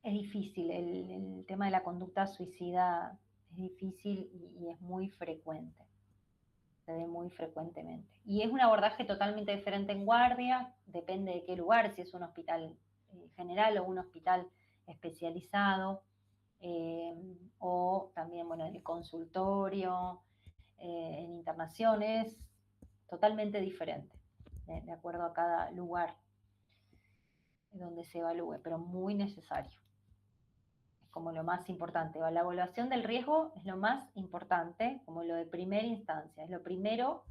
Es difícil, el tema de la conducta suicida es difícil y es muy frecuente, se ve muy frecuentemente. Y es un abordaje totalmente diferente en guardia, depende de qué lugar, si es un hospital general o un hospital especializado, o también, bueno, en el consultorio, en internaciones, totalmente diferente, de acuerdo a cada lugar donde se evalúe, pero muy necesario. Como lo más importante. La evaluación del riesgo es lo más importante, como lo de primera instancia. Es lo primero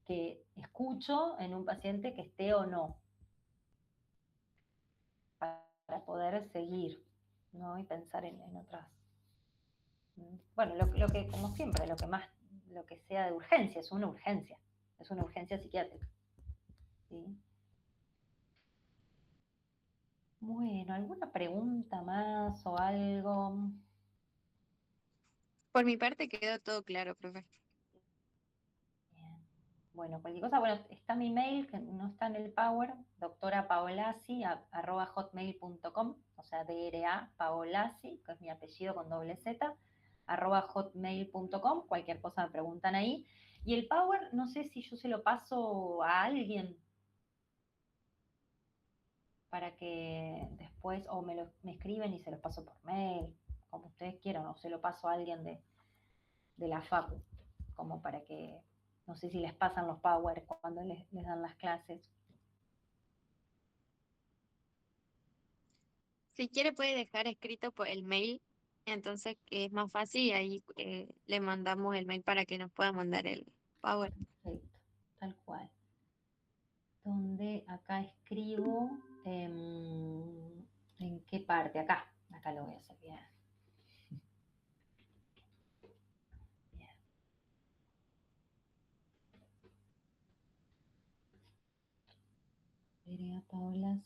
que escucho en un paciente que esté o no, para poder seguir, ¿no? Y pensar en otras. Bueno, lo que, como siempre, lo que sea de urgencia, es una urgencia psiquiátrica. ¿Sí? Bueno, ¿alguna pregunta más o algo? Por mi parte quedó todo claro, profe. Bien. Bueno, cualquier cosa, bueno, está mi mail, que no está en el Power, doctorapaolasi@hotmail.com, o sea, DRA Paolasi, que es mi apellido con doble Z, @hotmail.com, cualquier cosa me preguntan ahí. Y el Power, no sé si yo se lo paso a alguien para que después, o me escriben y se los paso por mail, como ustedes quieran, o se lo paso a alguien de la facu, como para que, no sé si les pasan los Power cuando les dan las clases. Si quiere puede dejar escrito por el mail, entonces es más fácil y ahí le mandamos el mail para que nos pueda mandar el Power. Perfecto, tal cual. Donde acá escribo, ¿en qué parte? Acá lo voy a hacer bien. Bien. María Paola,